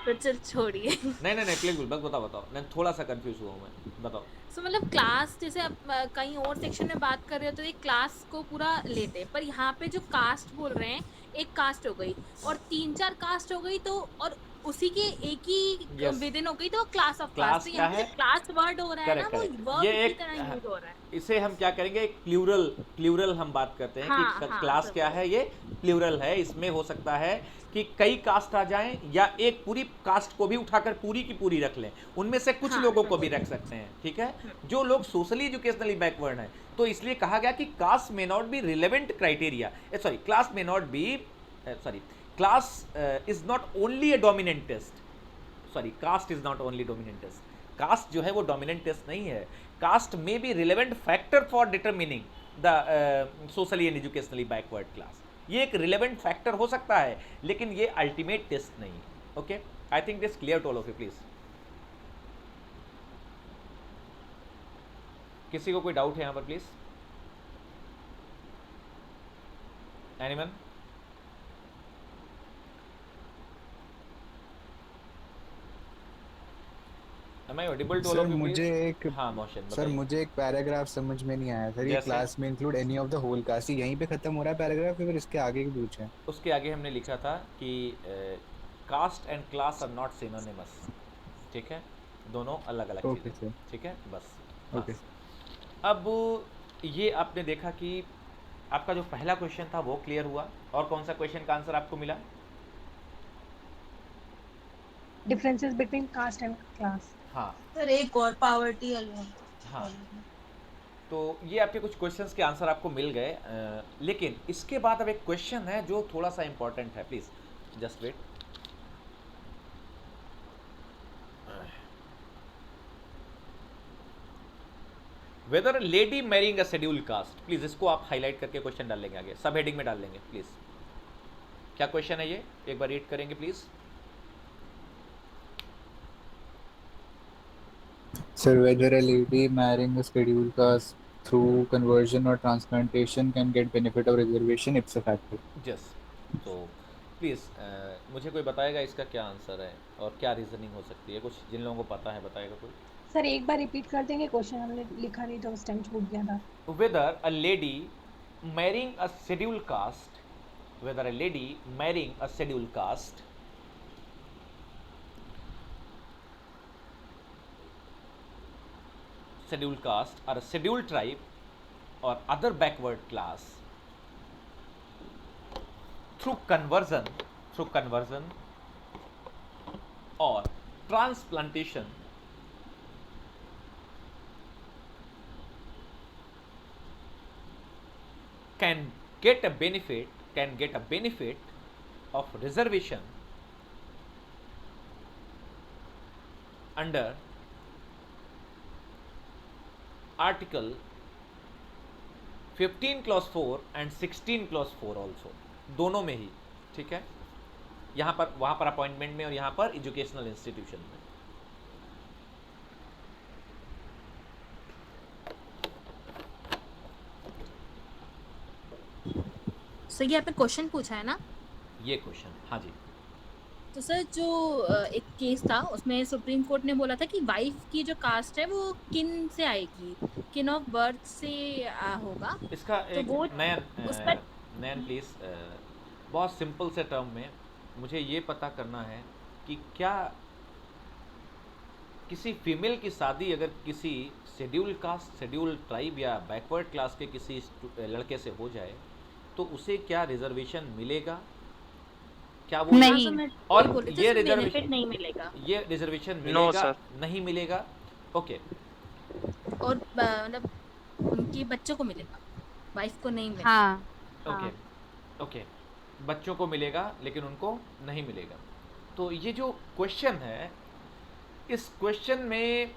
तो चल छोड़िए। नहीं प्लीज बस बताओ, मैं थोड़ा सा कंफ्यूज हुआ हूँ, मैं बताओ। सो मतलब क्लास जैसे आप कहीं और सेक्शन में बात कर रहे हो तो एक क्लास को पूरा लेते हैं, पर यहाँ पे जो कास्ट बोल रहे हैं एक कास्ट हो गई और 3-4 कास्ट हो गई, तो और उसी के एक ही विदिन हो गई तो क्लास ऑफ क्लास कास्ट। क्या है, क्लास वर्ड हो रहा है ना, वो वर्ब की तरह यूज हो रहा है। इसे हम क्या करेंगे, एक प्लूरल हम बात करते हैं कि क्लास क्या है, ये प्लूरल है। इसमें हो सकता है कि कई कास्ट आ जाएं या एक पूरी कास्ट को भी उठाकर पूरी की पूरी रख लें, उनमें से कुछ लोगों को भी रख सकते हैं, ठीक है, जो लोग सोशली एजुकेशनली बैकवर्ड हैं। तो इसलिए कहा गया कि caste may not be relevant criteria, sorry class may not be class is not only a dominant test, sorry caste is not only dominant test, caste जो है वो dominant test नहीं है, caste may be relevant factor for determining the socially and educationally backward class, ये एक relevant factor हो सकता है लेकिन ये ultimate test नहीं है। okay, I think this clear to all of you please। किसी को कोई डाउट है यहाँ पर please? Anyone? Am I audible to all sir of you, मुझे please? एक हाँ मोशन सर बताइए। मुझे एक पैराग्राफ समझ में नहीं आया सर, ये जैसे क्लास में include any of the whole caste, यहीं पे खत्म हो रहा है पैराग्राफ या फिर इसके आगे भी कुछ है? उसके आगे हमने लिखा था कि caste and class are not synonymous, ठीक है, दोनों अलग अलग ओके चीज़ें, सर, ठीक है, बस। ओके। हाँ। अब ये आपने देखा कि आपका जो पहला क्वेश्चन था वो क्लियर हुआ, और कौन सा क्वेश्चन का आंसर आपको मिला? Differences between caste and class. हाँ सर एक और पावर्टी अलोन। हाँ, तो ये आपके कुछ क्वेश्चंस के आंसर आपको मिल गए, लेकिन इसके बाद अब एक क्वेश्चन है जो थोड़ा सा इंपॉर्टेंट है, please just wait. Whether a lady marrying a schedule caste, please इसको आप हाईलाइट करके क्वेश्चन डाल लेंगे, आगे सब हेडिंग में डाल लेंगे प्लीज। क्या क्वेश्चन है ये, एक बार रीड करेंगे please. Sir, whether a lady marrying a scheduled caste through conversion or transplantation can get benefit of reservation if a factor. Yes, तो प्लीज़ मुझे कोई बताएगा इसका क्या आंसर है और क्या रीजनिंग हो सकती है, कुछ जिन लोगों को पता है बताएगा कोई। सर एक बार रिपीट कर देंगे, क्वेश्चन हमने लिखा नहीं तो उस टाइम छूट गया था। Weather a lady marrying a schedule cast, weather a lady marrying a schedule cast scheduled caste or a scheduled tribe or other backward class through conversion or transplantation can get a benefit of reservation under Article 15 clause 4 and 16 clause 4 also, दोनों में ही, ठीक है, यहाँ पर वहाँ पर अपॉइंटमेंट में और यहाँ पर एजुकेशनल इंस्टीट्यूशन में। सर ये आपने क्वेश्चन पूछा है ना? ये क्वेश्चन, हाँ जी। तो सर जो एक केस था उसमें सुप्रीम कोर्ट ने बोला था कि वाइफ की जो कास्ट है वो किन से आएगी, किन ऑफ बर्थ से होगा। इसका तो एक वो उस पर नयन प्लीज बहुत सिंपल से टर्म में मुझे ये पता करना है कि क्या किसी फीमेल की शादी अगर किसी शेड्यूल कास्ट, शेड्यूल ट्राइब या बैकवर्ड क्लास के किसी लड़के से हो जाए तो उसे क्या रिजर्वेशन मिलेगा, क्या वो नहीं, और ये रिजर्वेशन नहीं मिलेगा, ये रिजर्वेशन मिलेगा नहीं मिलेगा, ओके, और मतलब उनके बच्चों को मिलेगा, वाइफ को नहीं मिलेगा। हाँ, ओके ओके, बच्चों को मिलेगा लेकिन उनको नहीं मिलेगा। तो ये जो क्वेश्चन है, इस क्वेश्चन में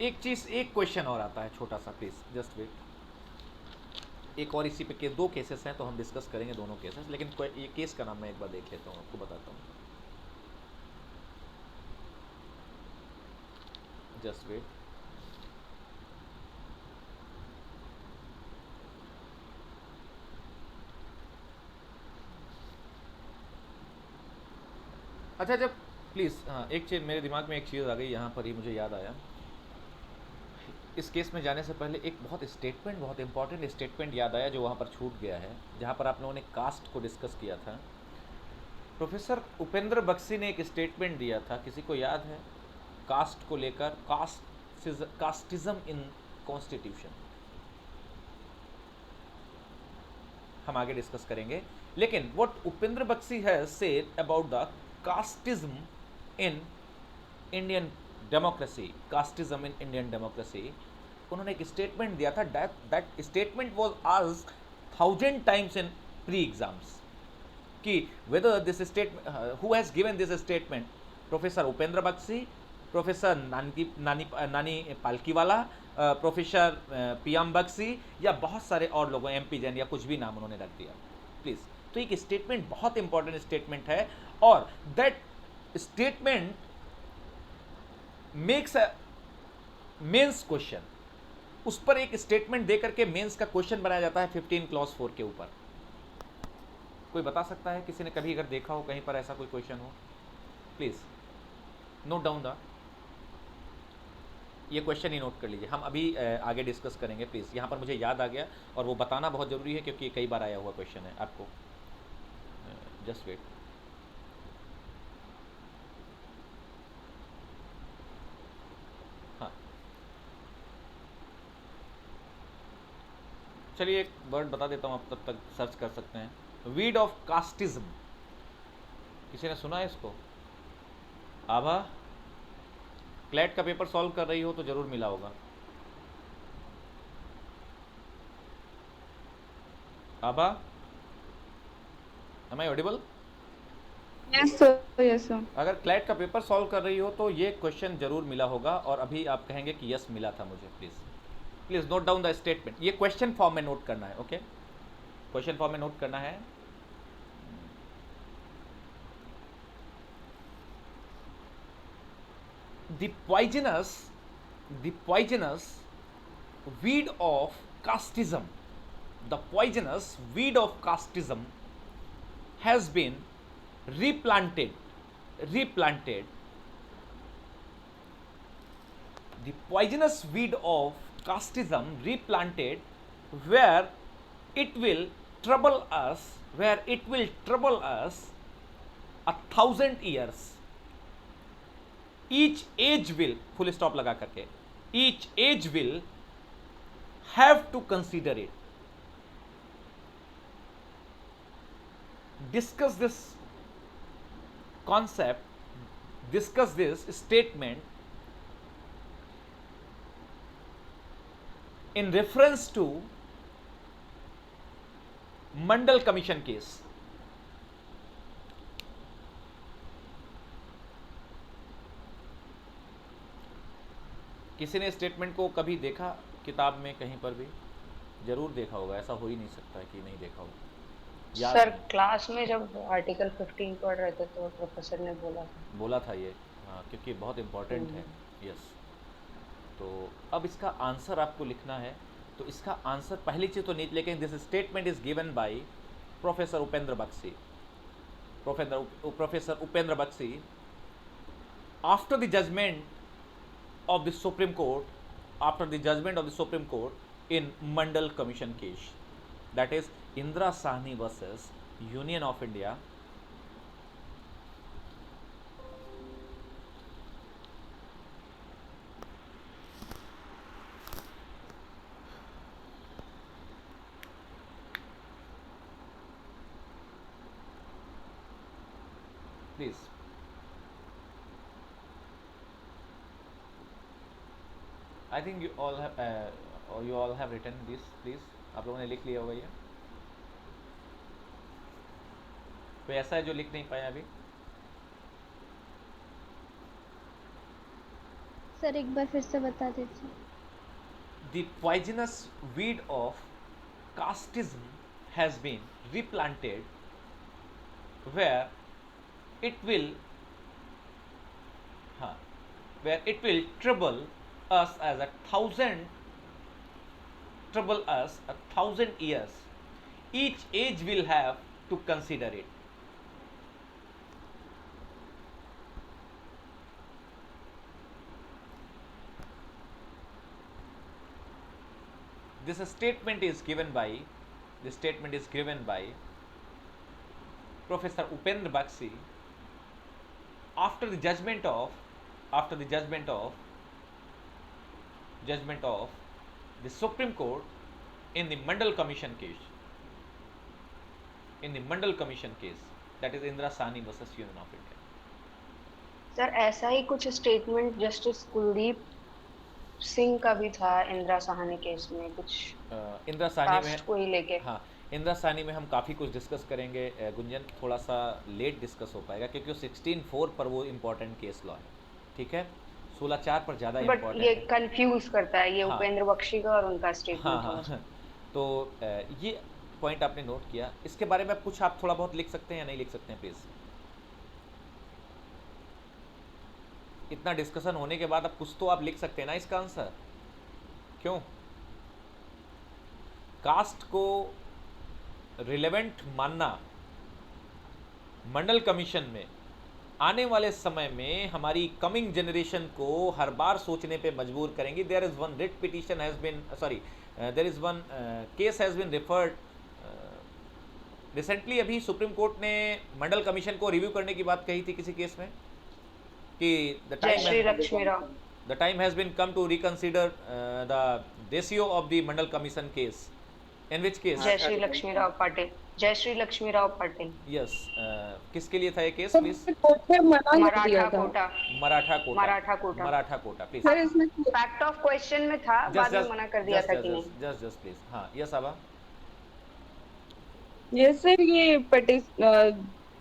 एक चीज, एक क्वेश्चन और आता है छोटा सा, प्लीज जस्ट वेट। एक और इसी पे दो केसेस हैं तो हम डिस्कस करेंगे दोनों केसेस, लेकिन ये केस का नाम मैं एक बार देख लेता हूँ, आपको बताता हूँ, जस्ट वेट। अच्छा, जब प्लीज़, हाँ एक चीज़ मेरे दिमाग में, एक चीज़ आ गई यहाँ पर ही, मुझे याद आया। इस केस में जाने से पहले एक बहुत स्टेटमेंट, बहुत इंपॉर्टेंट स्टेटमेंट याद आया जो वहाँ पर छूट गया है, जहाँ पर आप लोगों ने कास्ट को डिस्कस किया था। प्रोफेसर उपेंद्र बख्शी ने एक स्टेटमेंट दिया था, किसी को याद है, कास्ट को लेकर, कास्टिज्म इन कॉन्स्टिट्यूशन। हम आगे डिस्कस करेंगे, लेकिन what Upendra Baxi has said about the casteism in Indian democracy, casteism in Indian democracy, उन्होंने एक स्टेटमेंट दिया था। That statement was asked 1000 times in pre exams कि whether this statement, who has given this statement, professor Upendra Baxi, professor Nani Palkhivala, professor PM Bakshi, या बहुत सारे और लोगों, एमपी जैन, या कुछ भी नाम उन्होंने रख दिया, प्लीज। तो एक स्टेटमेंट बहुत इंपॉर्टेंट स्टेटमेंट है, और that statement makes a mains question, उस पर एक स्टेटमेंट देकर के मेंस का क्वेश्चन बनाया जाता है 15 क्लॉज 4 के ऊपर। कोई बता सकता है, किसी ने कभी अगर देखा हो कहीं पर ऐसा कोई क्वेश्चन हो, प्लीज। नोट डाउन द, ये क्वेश्चन ही नोट कर लीजिए, हम अभी आगे डिस्कस करेंगे प्लीज़। यहाँ पर मुझे याद आ गया और वो बताना बहुत ज़रूरी है क्योंकि कई बार आया हुआ क्वेश्चन है आपको। Just wait. हाँ चलिए एक वर्ड बता देता हूँ, आप तब तक सर्च कर सकते हैं। वीड ऑफ कास्टिज्म, किसी ने सुना है इसको? आभा, क्लैट का पेपर सॉल्व कर रही हो तो जरूर मिला होगा। आभा, am I audible? Yes sir, yes sir. अगर क्लैट का पेपर सॉल्व कर रही हो तो ये क्वेश्चन जरूर मिला होगा और अभी आप कहेंगे कि यस मिला था मुझे। Please note down the statement. ये क्वेश्चन फॉर्म में नोट करना है, ओके? क्वेश्चन फॉर्म में नोट करना है। The poisonous weed of casteism, the poisonous weed of casteism has been replanted. The poisonous weed of casteism replanted where it will trouble us 1,000 years. Each age will, full stop लगा करके, each age will have to consider it. Discuss this concept, discuss this statement in reference to Mandal Commission case. किसी ने स्टेटमेंट को कभी देखा किताब में कहीं पर भी? जरूर देखा होगा, ऐसा हो ही नहीं सकता कि नहीं देखा होगा। सर क्लास में जब आर्टिकल 15 पढ़ रहे थे तो प्रोफेसर ने बोला था ये, हाँ, क्योंकि बहुत इम्पोर्टेंट है। यस, तो अब इसका आंसर आपको लिखना है। तो इसका आंसर पहली चीज़ तो नहीं, लेकिन this statement is given by professor Upendra Baxi. Professor Upendra Baxi after the judgement of the Supreme Court, after the judgment of the Supreme Court in Mandal Commission case, that is Indira Sahni versus Union of India, please. I think you all have written this, please. आप लोगों ने लिख लिया होगा ये? कोई ऐसा है जो लिख नहीं पाया अभी? सर एक बार फिर से बता दीजिए। The poisonous weed of casteism has been replanted where it will trouble us 1,000 years. Each age will have to consider it. This statement is given by Professor Upendra Bakshi after the judgment of the Supreme Court in the Mandal Commission case. That is Indira Sahni versus Union of India. Sir ऐसा ही कुछ स्टेटमेंट जस्टिस कुलदीप सिंह का भी था इंदिरा साहनी केस में, कुछ इंदिरा साहनी में को ही लेके। हाँ, इंदिरा साहनी में हम काफ़ी कुछ डिस्कस करेंगे गुंजन, थोड़ा सा लेट डिस्कस हो पाएगा क्योंकि 16(4) पर वो इम्पोर्टेंट केस लॉ है, ठीक है? 16(4) पर ज़्यादा इम्पोर्टेंट ये कंफ्यूज करता है ये हाँ, उपेंद्र बख्शी का और उनका स्टेटमेंट। हाँ, तो ये पॉइंट आपने नोट किया। इसके बारे में कुछ आप थोड़ा बहुत लिख सकते हैं या नहीं लिख सकते हैं प्लीज़? इतना डिस्कशन होने के बाद अब कुछ तो आप लिख सकते हैं ना इसका आंसर। क्यों? कास्ट को रिलेवेंट मानना मंडल कमीशन में आने वाले समय में हमारी कमिंग जनरेशन को हर बार सोचने पे मजबूर करेंगी। There is one writ petition has been there is one case has been referred recently. अभी सुप्रीम कोर्ट ने मंडल कमीशन को रिव्यू करने की बात कही थी किसी केस में कि Jayashree Lakshmi Rao the time has been come to reconsider the ratio of the Mandal Commission case. In which case? Jayashree Lakshmi Rao Patil, Jayashree Lakshmi Rao Patil. Yes. किसके लिए था ये case please? Maratha quota. Maratha quota. Maratha quota. Maratha quota please. Sir इसमें फैक्ट ऑफ क्वेश्चन में था, बाद में मना कर दिया था कि नहीं। Just please. हाँ यस आबा। ये सर ये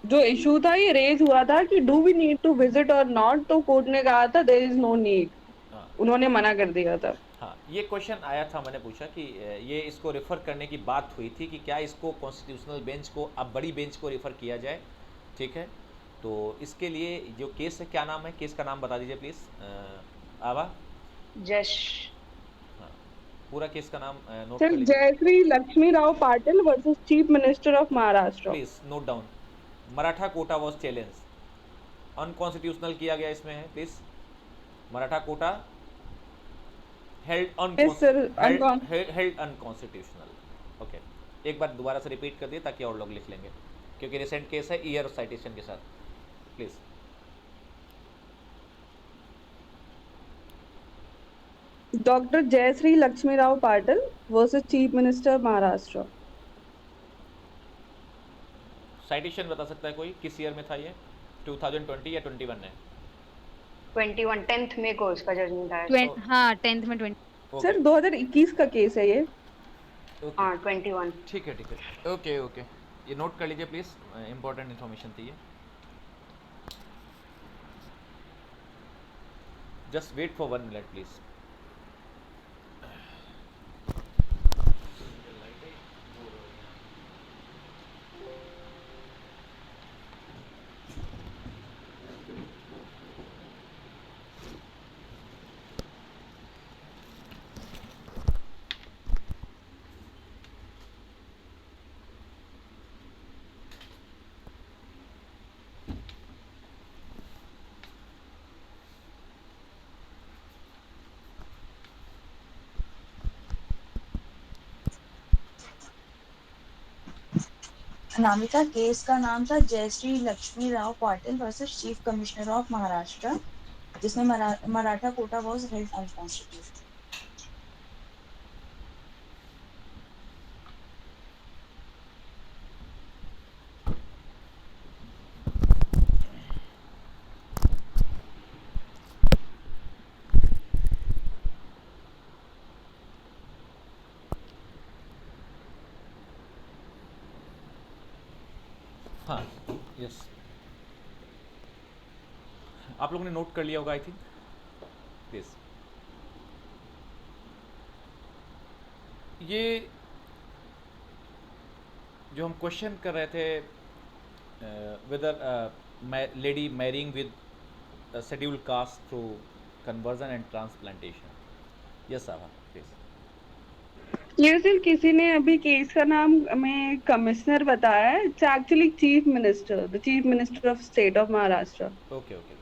जो इशू था ये रेज हुआ था कि do we need to visit और नॉट, तो कोर्ट ने कहा था देयर इज नो नीड, उन्होंने मना कर दिया था। हाँ ये क्वेश्चन आया था, मैंने पूछा कि ये इसको रेफर करने की बात हुई थी कि क्या इसको कॉन्स्टिट्यूशनल बेंच को, अब बड़ी बेंच को रेफर किया जाए, ठीक है। तो इसके लिए जो केस है, क्या नाम है केस का, नाम बता दीजिए प्लीज आबा। हाँ पूरा केस का नाम नोट कर लीजिए। Jayashree Lakshmi Rao Patil versus chief minister of Maharashtra. Please note down. Maratha quota was challenge, unconstitutional किया गया इसमें है प्लीज। Maratha quota held unconstitutional. Okay एक बार दोबारा से रिपीट कर दिए ताकि और लोग लिख लेंगे, क्योंकि रिसेंट केस है, ईयर साइटेशन के साथ प्लीज। Doctor Jayashree Lakshmi Rao Patil versus chief minister Maharashtra. Citation बता सकता है कोई, किस ईयर में था ये? 2020 या 21 है? 21 10th में को इसका जजमेंट आया। हाँ 10th में 20। सर 2021 का केस है ये। हाँ 21। ठीक है ठीक है, ओके ओके, ये नोट कर लीजिए प्लीज, इंपॉर्टेंट इन्फॉर्मेशन थी ये। Just wait for 1 minute please. Anamika, case का नाम था Jayashree Lakshmi Rao Patil versus chief commissioner of Maharashtra, जिसमें Maratha quota was held unconstitutional. हाँ यस, आप लोगों ने नोट कर लिया होगा आई थिंक प्लीज। ये जो हम क्वेश्चन कर रहे थे, whether lady marrying with scheduled caste through conversion and transplantation. Yes साहब प्लीज। ये सर किसी ने अभी केस का नाम में कमिश्नर बताया है, it's actually chief minister, the chief minister of state of Maharashtra. Okay okay,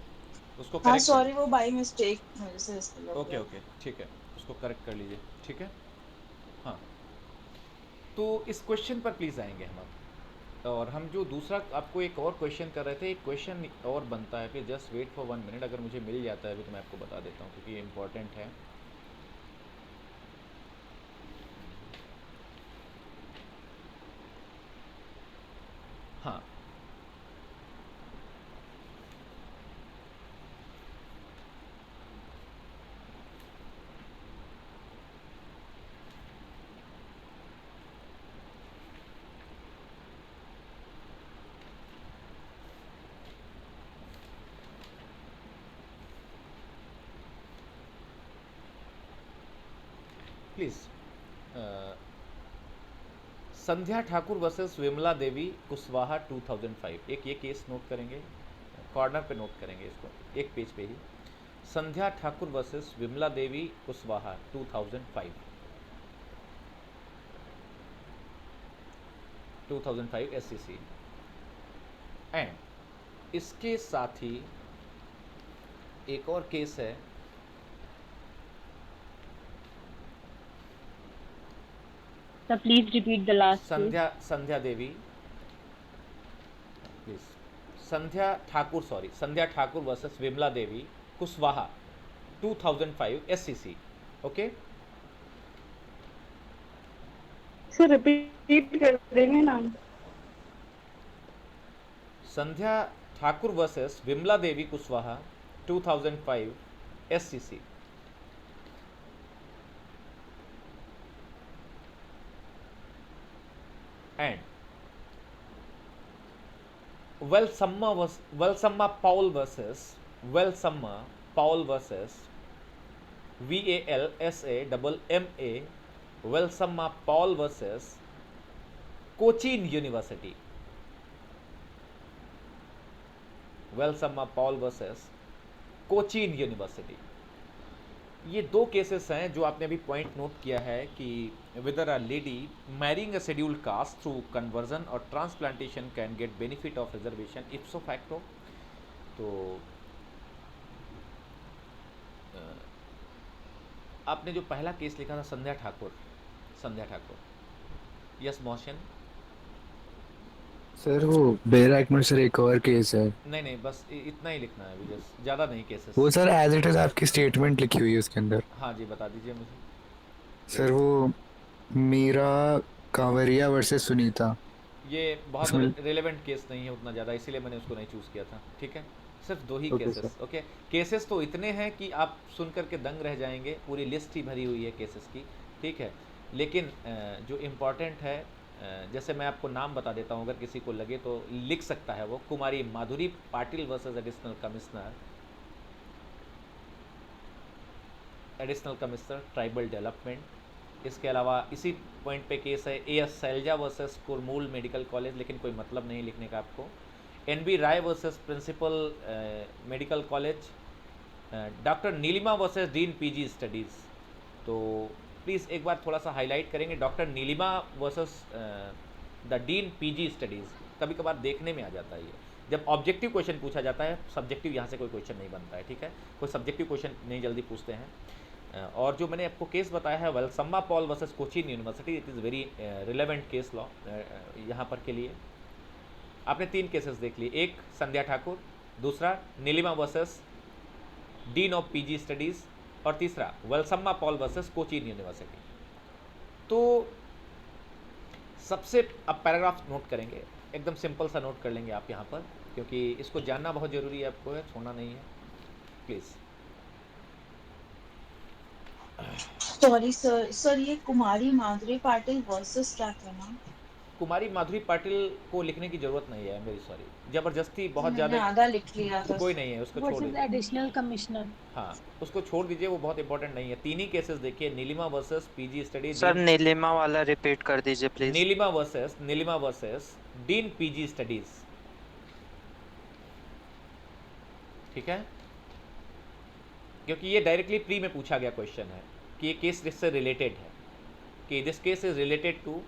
उसको हाँ करेक्ट। सॉरी, वो बाय मिस्टेक मेरे से ओके ओके ठीक है, उसको करेक्ट कर लीजिए, ठीक है। हाँ तो इस क्वेश्चन पर प्लीज़ आएंगे हम अब, और हम जो दूसरा आपको एक और क्वेश्चन कर रहे थे, एक क्वेश्चन और बनता है, फिर जस्ट वेट फॉर 1 मिनट, अगर मुझे मिल जाता है अभी तो मैं आपको बता देता हूँ, क्योंकि ये इम्पोर्टेंट है। हाँ प्लीज़, संध्या ठाकुर वर्सेस विमला देवी कुशवाहा 2005, एक ये केस नोट करेंगे, कॉर्नर पे नोट करेंगे इसको, एक पेज पे ही। Sandhya Thakur versus Vimla Devi Kushwaha 2005 SCC, and इसके साथ ही एक और केस है, sir please repeat the last Sandhya Devi, please, Sandhya Thakur versus Vimla Devi Kushwaha 2005 SCC। Okay, sir repeat कर देंगे नाम। Sandhya Thakur versus Vimla Devi Kushwaha 2005 SCC। and Welsamma Paul versus VALSAMMA Welsamma Paul versus Cochin University। Welsamma Paul versus Cochin University। ये दो केसेस हैं जो आपने अभी पॉइंट नोट किया है कि whether a lady marrying a scheduled caste through conversion or transplantation can get benefit of reservation ipso facto। तो आपने जो पहला केस लिखा था संध्या ठाकुर, यस मोशन। सर वो बैराक में सर एक और केस है। नहीं बस इतना ही लिखना है अभी, जस्ट ज़्यादा नहीं केसेस। वो सर एज इट इज आपकी स्टेटमेंट लिखी हुई है उसके अंदर। हाँ जी, बता दीजिए मुझे। सर वो मीरा कांवरिया वर्सेस सुनीता, ये बहुत रिलेवेंट केस नहीं है उतना ज़्यादा, इसीलिए मैंने उसको नहीं चूज़ किया था। ठीक है, सिर्फ दो ही केसेस। ओके, केसेस तो इतने हैं कि आप सुन करके दंग रह जाएंगे, पूरी लिस्ट ही भरी हुई है केसेस की। ठीक है, लेकिन जो इम्पॉर्टेंट है, जैसे मैं आपको नाम बता देता हूँ, अगर किसी को लगे तो लिख सकता है वो। Kumari Madhuri Patil versus additional commissioner tribal development. इसके अलावा इसी पॉइंट पे केस है AS Shailaja versus Kurnool medical college, लेकिन कोई मतलब नहीं लिखने का आपको। NB Rai versus principal medical college. Doctor Neelima versus dean PG studies. तो प्लीज़ एक बार थोड़ा सा हाईलाइट करेंगे, doctor Neelima versus the dean PG studies. कभी कभार देखने में आ जाता है ये, जब ऑब्जेक्टिव क्वेश्चन पूछा जाता है, सब्जेक्टिव यहाँ से कोई क्वेश्चन नहीं बनता है। ठीक है, कोई सब्जेक्टिव क्वेश्चन नहीं जल्दी पूछते हैं। और जो मैंने आपको केस बताया है Valsamma Paul versus Cochin university, it is very relevant case law यहाँ पर के लिए। आपने 3 केसेस देख लिए, एक संध्या ठाकुर, दूसरा Neelima versus dean of PG studies, और तीसरा वेलसम्मा पॉल वर्सेस कोचिन यूनिवर्सिटी। तो सबसे अब पैराग्राफ नोट करेंगे, एकदम सिंपल सा नोट कर लेंगे आप यहाँ पर, क्योंकि इसको जानना बहुत ज़रूरी है, आपको है छोड़ना नहीं है प्लीज़। सॉरी सर ये कुमारी माधुरी पाटिल वर्सेस क्या था नाम? कुमारी माधुरी पाटिल को लिखने की जरूरत नहीं है, मेरी सॉरी, जबरदस्ती बहुत ज़्यादा आधा लिख लिया था। कोई नहीं है, उसको छोड़ दीजिए। एडिशनल कमिश्नर, हाँ उसको छोड़ दीजिए, वो बहुत इंपॉर्टेंट नहीं है। 3 ही केसेस देखिए, Neelima versus PG study. Sir Neelima वाला रिपीट कर दीजिए please. Neelima versus dean PG studies. ठीक है, क्योंकि ये डायरेक्टली प्री में पूछा गया क्वेश्चन है कि ये केस इससे रिलेटेड है, कि this case is related to.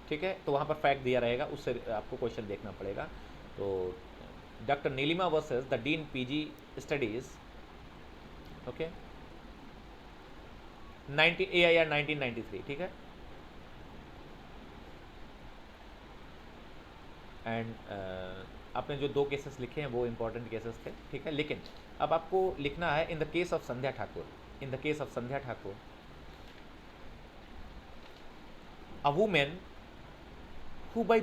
ठीक है, तो वहाँ पर फैक्ट दिया रहेगा, उससे आपको क्वेश्चन देखना पड़ेगा। तो doctor Neelima versus the dean PG studies. Okay, 90 AIR 1993। ठीक है, एंड आपने जो 2 केसेस लिखे हैं वो इंपॉर्टेंट केसेस थे। ठीक है, लेकिन अब आपको लिखना है in the case of Sandhya Thakur. A woman who by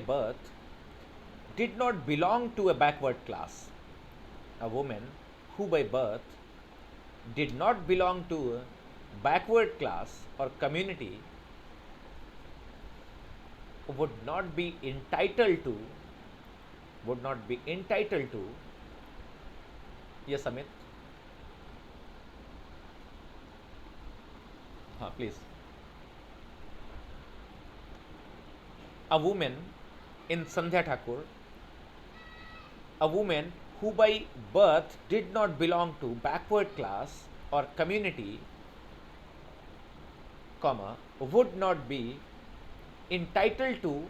birth did not belong to a backward class. A woman who by birth did not belong to a backward class or community would not be entitled to yes Amit, please. A woman in Sandhya Thakur, a woman who by birth did not belong to backward class or community, comma, would not be entitled to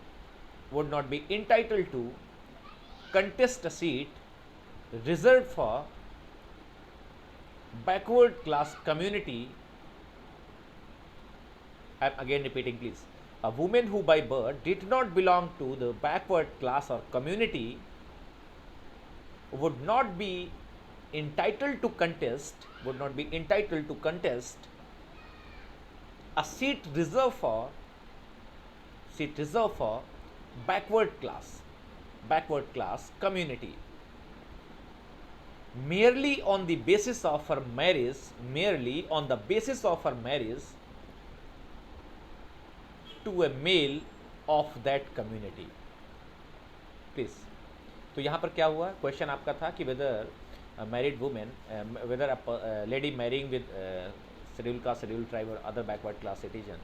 contest a seat reserved for backward class community. I am again repeating, please. A woman who by birth did not belong to the backward class or community would not be entitled to contest a seat reserved for backward class community merely on the basis of her marriage to a male of that community. Please. तो यहाँ पर क्या हुआ, क्वेश्चन आपका था कि whether married women, whether a lady marrying with scheduled caste, scheduled tribe और other backward class citizen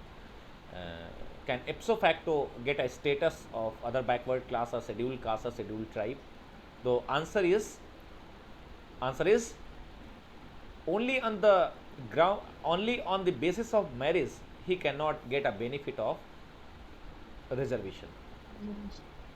can ipso facto get a status of other backward class or scheduled caste or scheduled tribe. The answer is only on the basis of marriage he cannot get a benefit of reservation.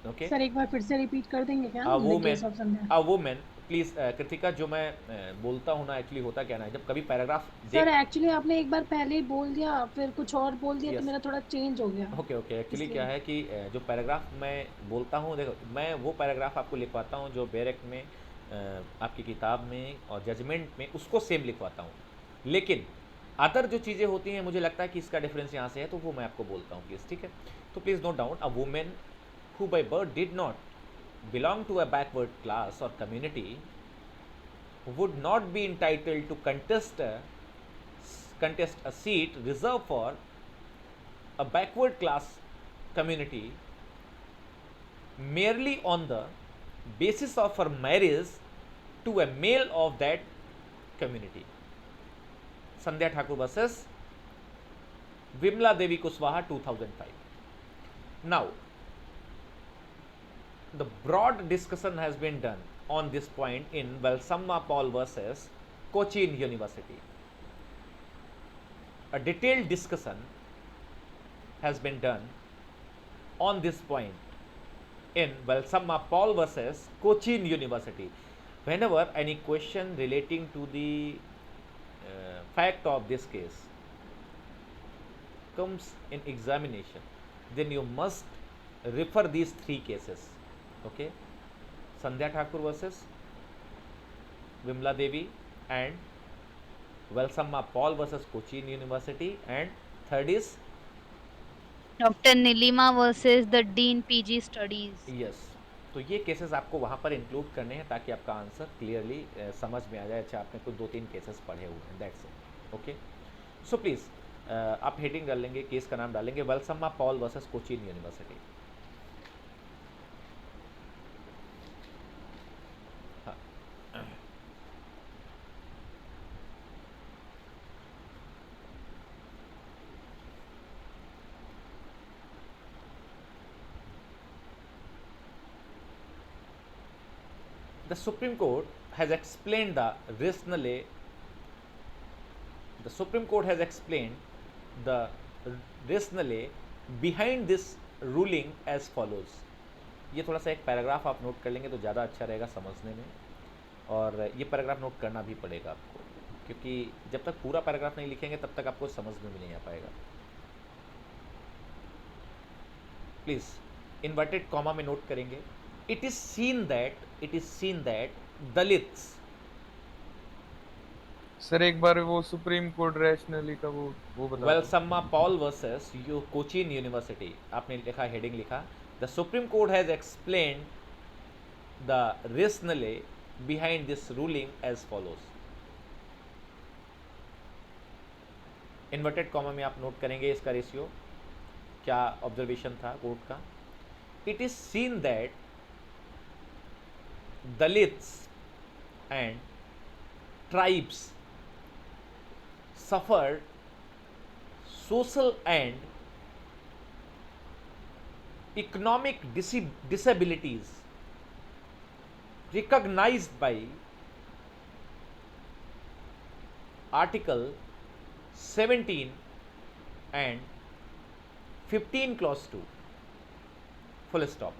Okay, sir एक बार फिर से रिपीट कर देंगे क्या? a woman प्लीज कृतिका, जो मैं बोलता हूँ ना एक्चुअली होता क्या ना, जब कभी पैराग्राफ सर एक्चुअली आपने एक बार पहले ही बोल दिया फिर कुछ और बोल दिया तो मेरा थोड़ा चेंज हो गया. ओके एक्चुअली क्या है कि जो पैराग्राफ मैं बोलता हूँ, देखो मैं वो पैराग्राफ आपको लिखवाता हूँ जो बैरक में आपकी किताब में और जजमेंट में उसको सेम लिखवाता हूँ, लेकिन अदर जो चीज़ें होती हैं मुझे लगता है कि इसका डिफरेंस यहाँ से है, तो वो मैं आपको बोलता हूँ प्लीज़. ठीक है, तो please note down, a women who by birth did not belong to a backward class or community would not be entitled to contest a seat reserved for a backward class community merely on the basis of her marriage to a male of that community. Sandhya Thakur versus Vimla Devi Kushwaha 2005. Now the broad discussion has been done on this point in Valsamma Paul versus Cochin University. A detailed discussion has been done on this point in Valsamma Paul versus Cochin University. Whenever any question relating to the fact of this case comes in examination, then you must refer these three cases. Okay, Sandhya Thakur versus Vimla Devi and Valsamma Paul versus Cochin University, and third is Dr. Nilima versus the Dean PG Studies. Yes. तो ये केसेस आपको वहाँ पर इंक्लूड करने हैं ताकि आपका आंसर क्लियरली समझ में आ जाए. अच्छा, आपने कुछ 2-3 केसेस पढ़े हुए हैं, that's it. Okay, so please आप हेडिंग डाल लेंगे, केस का नाम डालेंगे Valsamma Paul versus Cochin university. The Supreme Court has explained the rationale. The Supreme Court has explained the rationale behind this ruling as follows. ये थोड़ा सा एक पैराग्राफ आप नोट कर लेंगे तो ज़्यादा अच्छा रहेगा समझने में, और ये पैराग्राफ नोट करना भी पड़ेगा आपको, क्योंकि जब तक पूरा पैराग्राफ नहीं लिखेंगे तब तक आपको समझ में भी नहीं आ पाएगा. प्लीज़ इन्वर्टेड कॉमा में नोट करेंगे. It is seen that Dalits. Sir एक बार वो सुप्रीम कोर्ट रैशनली का वो बता. Valsamma Paul versus Cochin University. आपने लिखा, हेडिंग लिखा, The Supreme Court has explained the rationale behind this ruling as follows. Inverted comma में आप नोट करेंगे इसका रेशियो क्या ऑब्जर्वेशन था कोर्ट का. It is seen that Dalits and tribes suffered social and economic disabilities recognized by Article 17 and 15 clause 2. Full stop.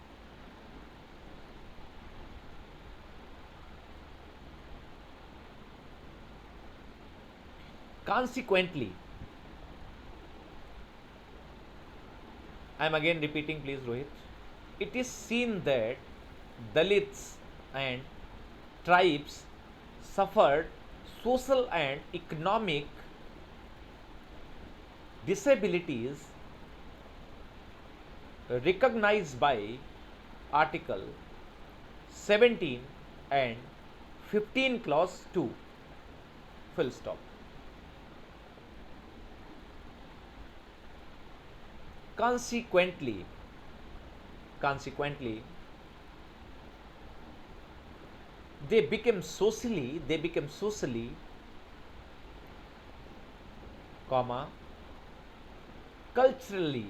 Consequently, I am again repeating, please, Rohit. It is seen that Dalits and tribes suffered social and economic disabilities recognized by Article 17 and 15 clause 2, full stop. Consequently, they became socially, comma, culturally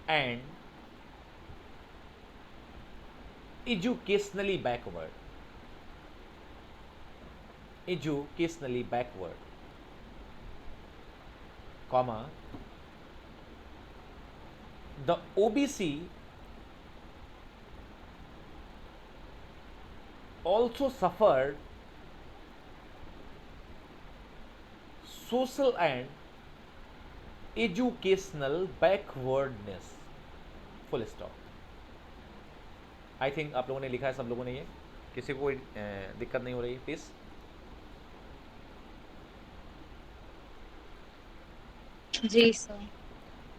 and educationally backward. Comma, the OBC also suffered social and educational backwardness, full stop. I think आप लोगों ने लिखा है, सब लोगों ने, ये किसी को कोई दिक्कत नहीं हो रही, प्लीज़? जी सर।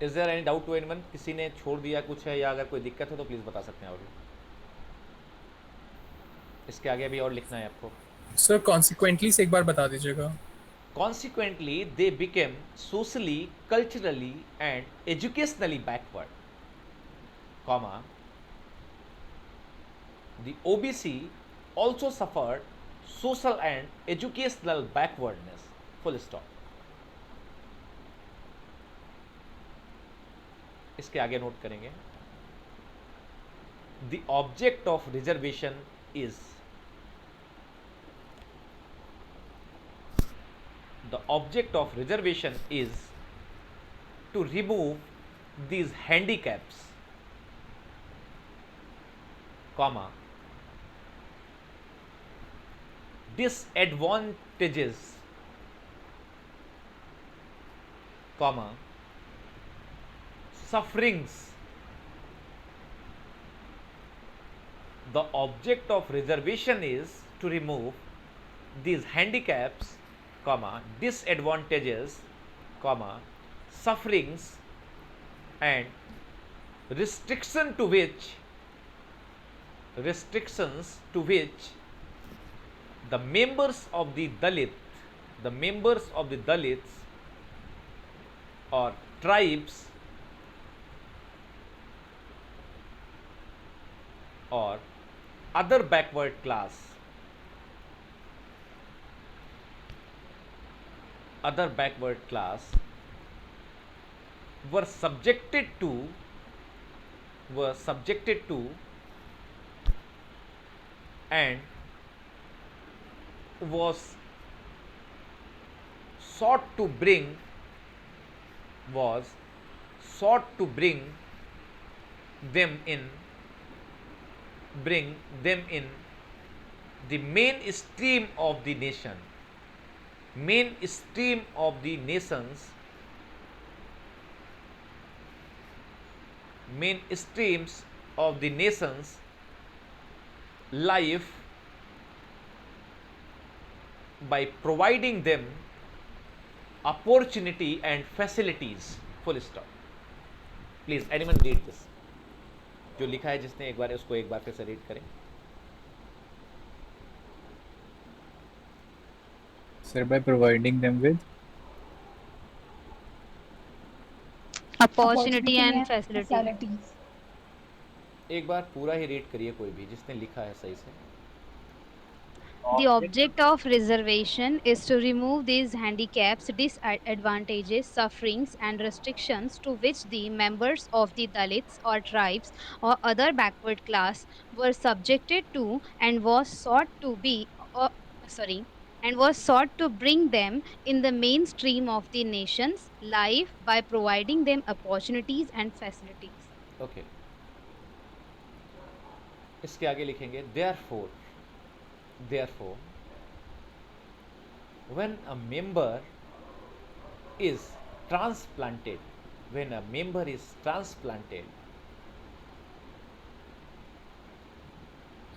Is there any doubt to anyone? किसी ने छोड़ दिया कुछ है, या अगर कोई दिक्कत है तो प्लीज़ बता सकते हैं। और इसके आगे भी और लिखना है आपको? सर कॉन्सिक्वेंटली से एक बार बता दीजिएगा। Consequently, they became socially, culturally and educationally backward, comma, the OBC also suffered social and educational backwardness, full stop. इसके आगे नोट करेंगे, the object of reservation is, the object of reservation is to remove these handicaps, comma, disadvantages, comma, sufferings. The object of reservation is to remove these handicaps, comma, disadvantages, comma, sufferings and restrictions to which the members of the Dalits or tribes or other backward class were subjected to and was sought to bring them in the mainstream of the nation's life by providing them opportunity and facilities, full stop. Please, anyone read this? जो लिखा है जिसने, एक बार उसको एक बार फिर से रीड करें। Sir, by providing them with opportunity and facilities. एक बार पूरा ही रीड करिए कोई भी, जिसने लिखा है सही से। The object of reservation is to remove these handicaps, disadvantages, sufferings, and restrictions to which the members of the Dalits or tribes or other backward class were subjected to, and was sought to bring them in the mainstream of the nation's life by providing them opportunities and facilities. Okay. इसके आगे लिखेंगे therefore when a member is transplanted, when a member is transplanted,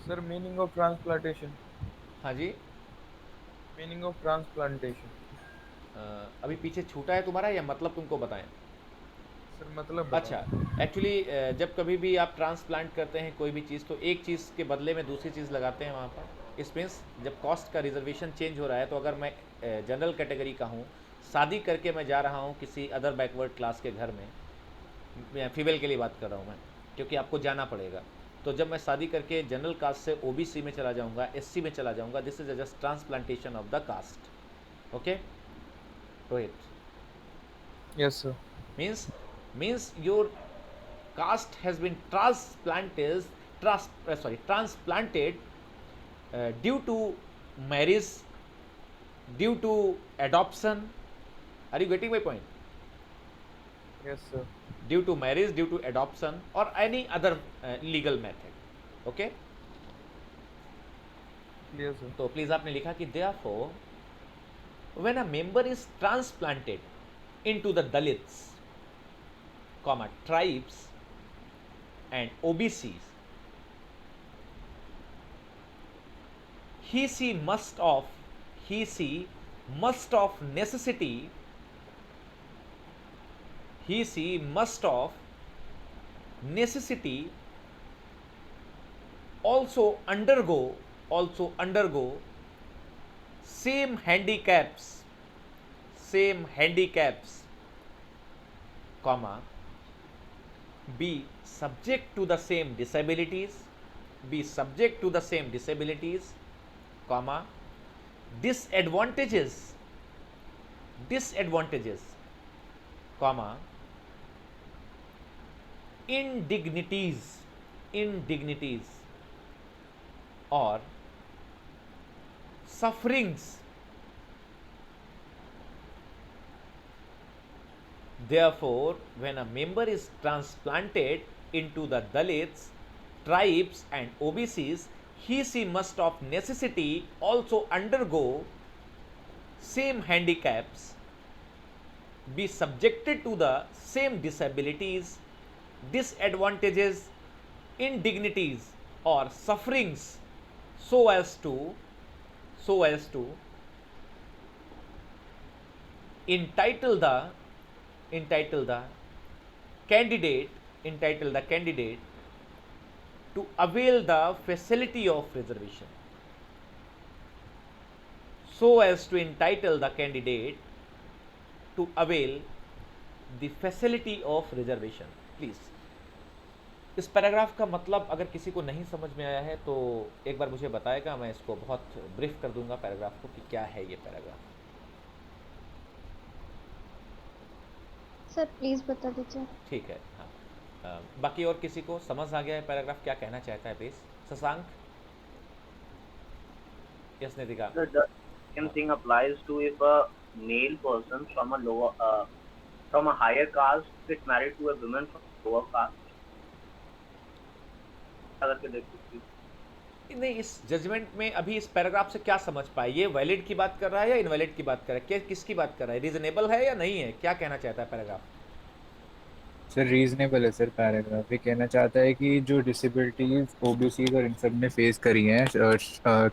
sir meaning of transplantation, हाँ जी, मीनिंग ऑफ ट्रांसप्लांटेशन अभी पीछे छूटा है तुम्हारा या मतलब तुमको बताएं? सर मतलब अच्छा, एक्चुअली जब कभी भी आप ट्रांसप्लांट करते हैं कोई भी चीज़, तो एक चीज़ के बदले में दूसरी चीज़ लगाते हैं वहाँ पर। इस मीन्स जब कॉस्ट का रिजर्वेशन चेंज हो रहा है, तो अगर मैं जनरल कैटेगरी का हूँ, शादी करके मैं जा रहा हूँ किसी अदर बैकवर्ड क्लास के घर में, फीमेल के लिए बात कर रहा हूँ मैं, क्योंकि आपको जाना पड़ेगा, तो जब मैं शादी करके जनरल कास्ट से ओबीसी में चला जाऊँगा, एससी में चला जाऊँगा, this is just transplantation of the caste. Okay Rohit? Yes sir. means your caste has been transplanted due to marriage, due to adoption. Are you getting my point? Yes sir. Due to marriage, due to adoption, or any other legal method. Okay? Yes sir. तो प्लीज आपने लिखा कि therefore when a member is transplanted into the Dalits, tribes and OBCs, he she must of necessity, he she must of necessity also undergo same handicaps, comma, be subject to the same disabilities, comma, disadvantages, comma, indignities, or sufferings. Therefore, when a member is transplanted into the Dalits, tribes and OBCs, he she must of necessity also undergo same handicaps, be subjected to the same disabilities, disadvantages, indignities or sufferings, so as to entitle the candidate to avail the facility of reservation, so as to entitle the candidate to avail the facility of reservation. Please, इस पैराग्राफ का मतलब अगर किसी को नहीं समझ में आया है तो एक बार मुझे बताएगा, मैं इसको बहुत ब्रीफ कर दूंगा पैराग्राफ को कि क्या है ये पैराग्राफ। सर प्लीज बता दीजिए। ठीक है, हाँ। बाकी और किसी को समझ आ गया है पैराग्राफ क्या कहना चाहता है? Please Shashank. Yes Nitika. The same thing applies to if a male person from a higher caste gets married to a woman from a lower caste. नहीं, इस जजमेंट में अभी इस पैराग्राफ से क्या समझ पाए? ये वैलिड की बात कर रहा है या इनवैलिड की बात कर रहा है? किसकी बात कर रहा है? रीजनेबल है या नहीं है? क्या कहना चाहता है पैराग्राफ? सर रीजनेबल है सर पैराग्राफ। ये कहना चाहता है कि जो डिसेबिलिटीज ओबीसी और इन सब ने फेस करी हैं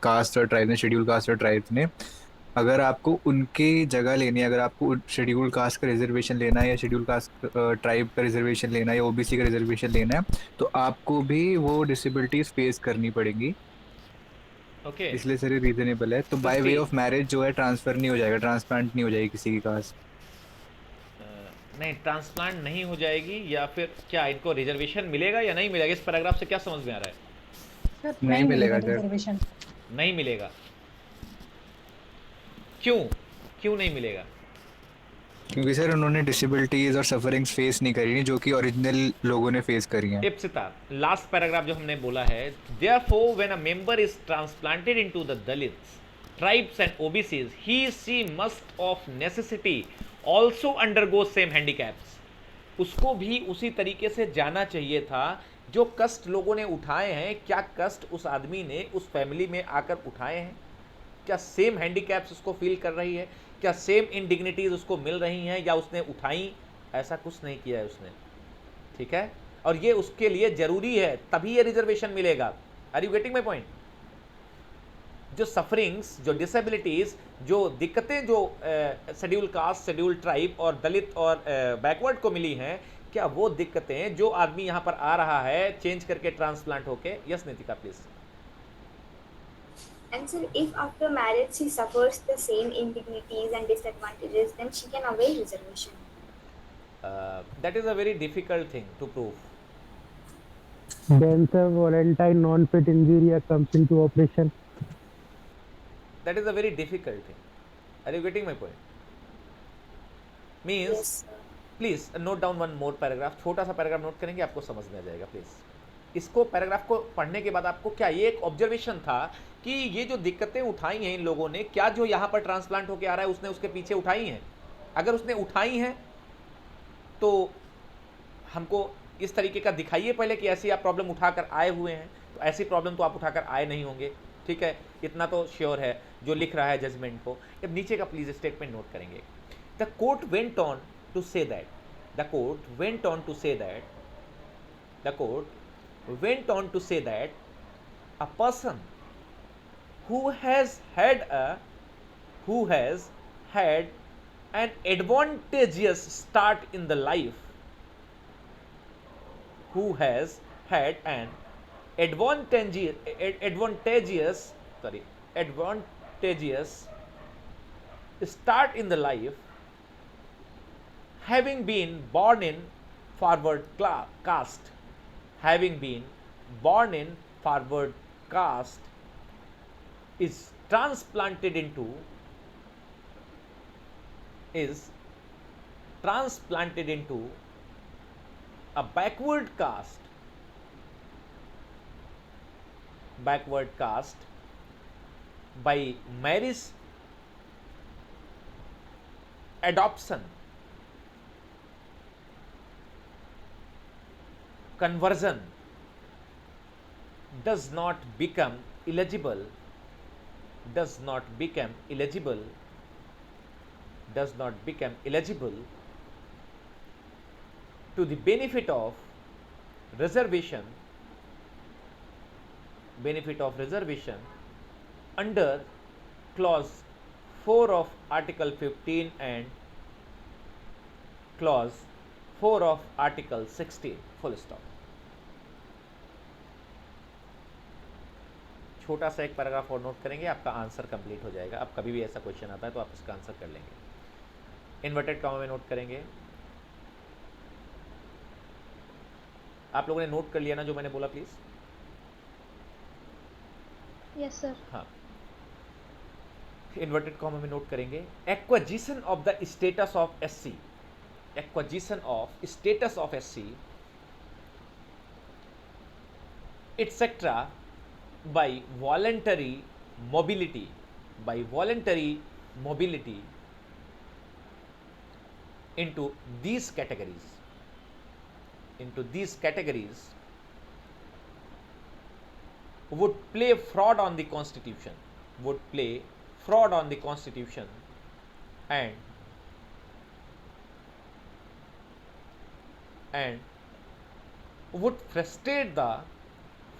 कास्ट और ट्राइब ने, शेड्यूल कास्ट और ट्राइब्स ने, अगर आपको उनकी जगह लेनी है, अगर आपको शेड्यूल कास्ट का रिजर्वेशन लेना है या शेड्यूल कास्ट ट्राइब का रिजर्वेशन लेना है या ओबीसी का रिजर्वेशन लेना है, तो आपको भी वो डिसेबिलिटीज फेस करनी पड़ेगी। ओके, इसलिए सर ये रीजनेबल है। तो बाय वे ऑफ मैरिज जो है ट्रांसफर नहीं हो जाएगा, ट्रांसप्लांट नहीं हो जाएगी किसी की कास्ट। नहीं, ट्रांसप्लांट नहीं हो जाएगी, या फिर क्या इनको रिजर्वेशन मिलेगा या नहीं मिलेगा? इस पैराग्राफ से क्या समझ में आ रहा है? नहीं मिलेगा सर, नहीं मिलेगा। क्यों नहीं मिलेगा? क्योंकि सर उन्होंने डिसेबिलिटीज और सफरिंग्स फेस नहीं करी जो कि ओरिजिनल लोगों ने फेस करी हैं। इप्सिता, लास्ट पैराग्राफ जो हमने बोला है, therefore when a member is transplanted into the Dalits, tribes and OBCs, he she must of necessity also undergo same handicaps. उसको भी उसी तरीके से जाना चाहिए था जो कष्ट लोगों ने उठाए हैं। क्या कष्ट उस आदमी ने उस फैमिली में आकर उठाए हैं? क्या सेम हैंडीकैप्स उसको फील कर रही है, क्या सेम इनडिग्निटीज उसको मिल रही हैं या उसने उठाई, ऐसा कुछ नहीं किया है उसने, ठीक है। और ये उसके लिए जरूरी है, तभी ये रिजर्वेशन मिलेगा। Are you getting my point? जो सफरिंग्स, जो डिसेबिलिटीज, जो दिक्कतें जो शेड्यूल कास्ट, शेड्यूल ट्राइब और दलित और बैकवर्ड को मिली हैं, क्या वो दिक्कतें जो आदमी यहाँ पर आ रहा है चेंज करके ट्रांसप्लांट होके, yes Nitika please. And so if after marriage she suffers the same indignities and disadvantages, then she can avail reservation. That is a very difficult thing to prove. Then the volatile non-fit injury comes into operation. That is a very difficult thing. Are you getting my point? Means, Yes, sir. Please note down one more paragraph, छोटा सा पैराग्राफ नोट करेंगे, आपको समझ में आ जाएगा प्लीज। इसको पैराग्राफ को पढ़ने के बाद आपको क्या ये एक ऑब्जर्वेशन था कि ये जो दिक्कतें उठाई हैं इन लोगों ने, क्या जो यहाँ पर ट्रांसप्लांट होके आ रहा है उसने उसके पीछे उठाई हैं? अगर उसने उठाई हैं तो हमको इस तरीके का दिखाइए पहले कि ऐसी आप प्रॉब्लम उठाकर आए हुए हैं। तो ऐसी प्रॉब्लम तो आप उठाकर आए नहीं होंगे, ठीक है, इतना तो श्योर है जो लिख रहा है जजमेंट को। अब नीचे का प्लीज स्टेटमेंट नोट करेंगे। The court went on to say that, the court went on to say that, the court went on to say that a person who has had an advantageous start in the life, who has had an advantageous start in the life, having been born in forward caste, having been born in forward caste, is transplanted into a backward caste by marriage, adoption, conversion, does not become eligible to the benefit of reservation under clause 4 of article 15 and clause 4 of article 16, full stop। छोटा सा एक पैराग्राफ और नोट करेंगे, आपका आंसर कंप्लीट हो जाएगा। अब कभी भी ऐसा क्वेश्चन आता है तो आप इसका आंसर कर लेंगे। इन्वर्टेड कॉमा में नोट करेंगे। आप लोगों ने नोट कर लिया ना जो मैंने बोला प्लीज? Yes sir. हाँ, इन्वर्टेड कॉमा में नोट करेंगे। Acquisition of the status of SC, acquisition of status of SC etc. by voluntary mobility into these categories would play fraud on the constitution and would frustrate the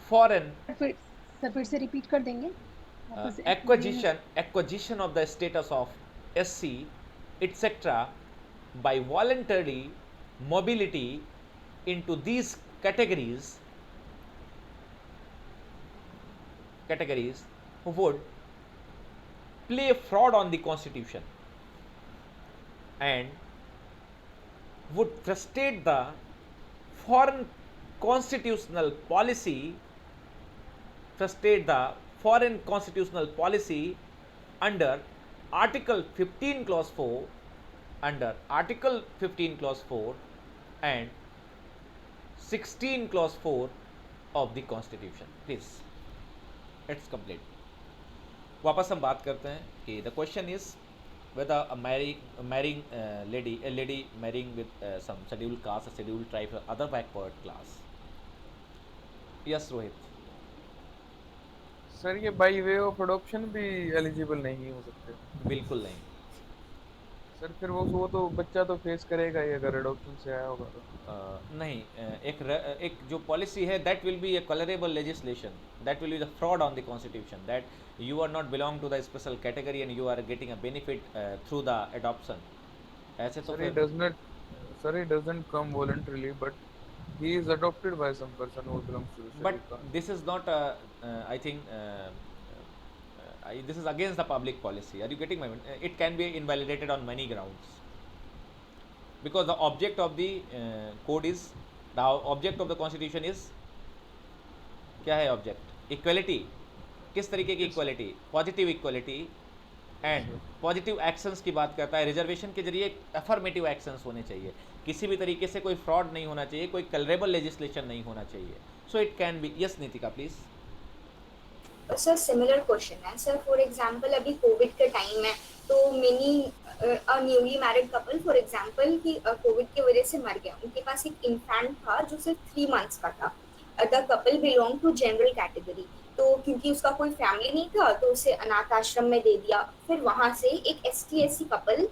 foreign फिर से रिपीट कर देंगे। acquisition of the status of SC etc. by voluntary mobility into these categories would play fraud on the constitution and would frustrate the foreign constitutional policy under Article 15 Clause 4 and 16 Clause 4 of the Constitution. Please, it's complete. वापस हम बात करते हैं कि the question is whether a lady marrying with some scheduled caste, a scheduled tribe, or other backward class. Yes, Rohit. Sir ये बाई वे ऑफ अडॉप्शन भी एलिजिबल नहीं हो सकते? बिल्कुल नहीं। सर फिर वो तो बच्चा तो फेस करेगा ही अगर अडॉप्शन से आया होगा तो। नहीं, एक जो पॉलिसी है that will be a colourable legislation, that will be the fraud on the constitution, that you are not belong to the special category and you are getting a benefit through the adoption. ऐसे तो Sir, it doesn't come voluntarily, but he is adopted by some person who belongs to the scheduled but caste. this is not I think this is against the public policy. Are you getting my point? It can be invalidated on many grounds because the object of the code is, the object of the constitution is, क्या है ऑब्जेक्ट? इक्वलिटी। किस तरीके की equality? Positive equality and positive actions की बात करता है। रिजर्वेशन के जरिए अफर्मेटिव एक्शंस होने चाहिए, किसी भी तरीके से कोई फ्रॉड नहीं होना चाहिए, कोई कलरेबल लेजिस्लेशन नहीं होना चाहिए। So it can be. Yes Nitika please. Sir similar question है सर। फॉर एग्जांपल अभी कोविड का टाइम है तो many newly married couple for example कि कोविड की वजह से मर गया, उनके पास एक इन्फेंट था जो सिर्फ 3 मंथ्स का था। The couple belong to general category, तो क्योंकि उसका कोई फैमिली नहीं था तो उसे अनाथ आश्रम में दे दिया। फिर वहां से एक ST/SC couple,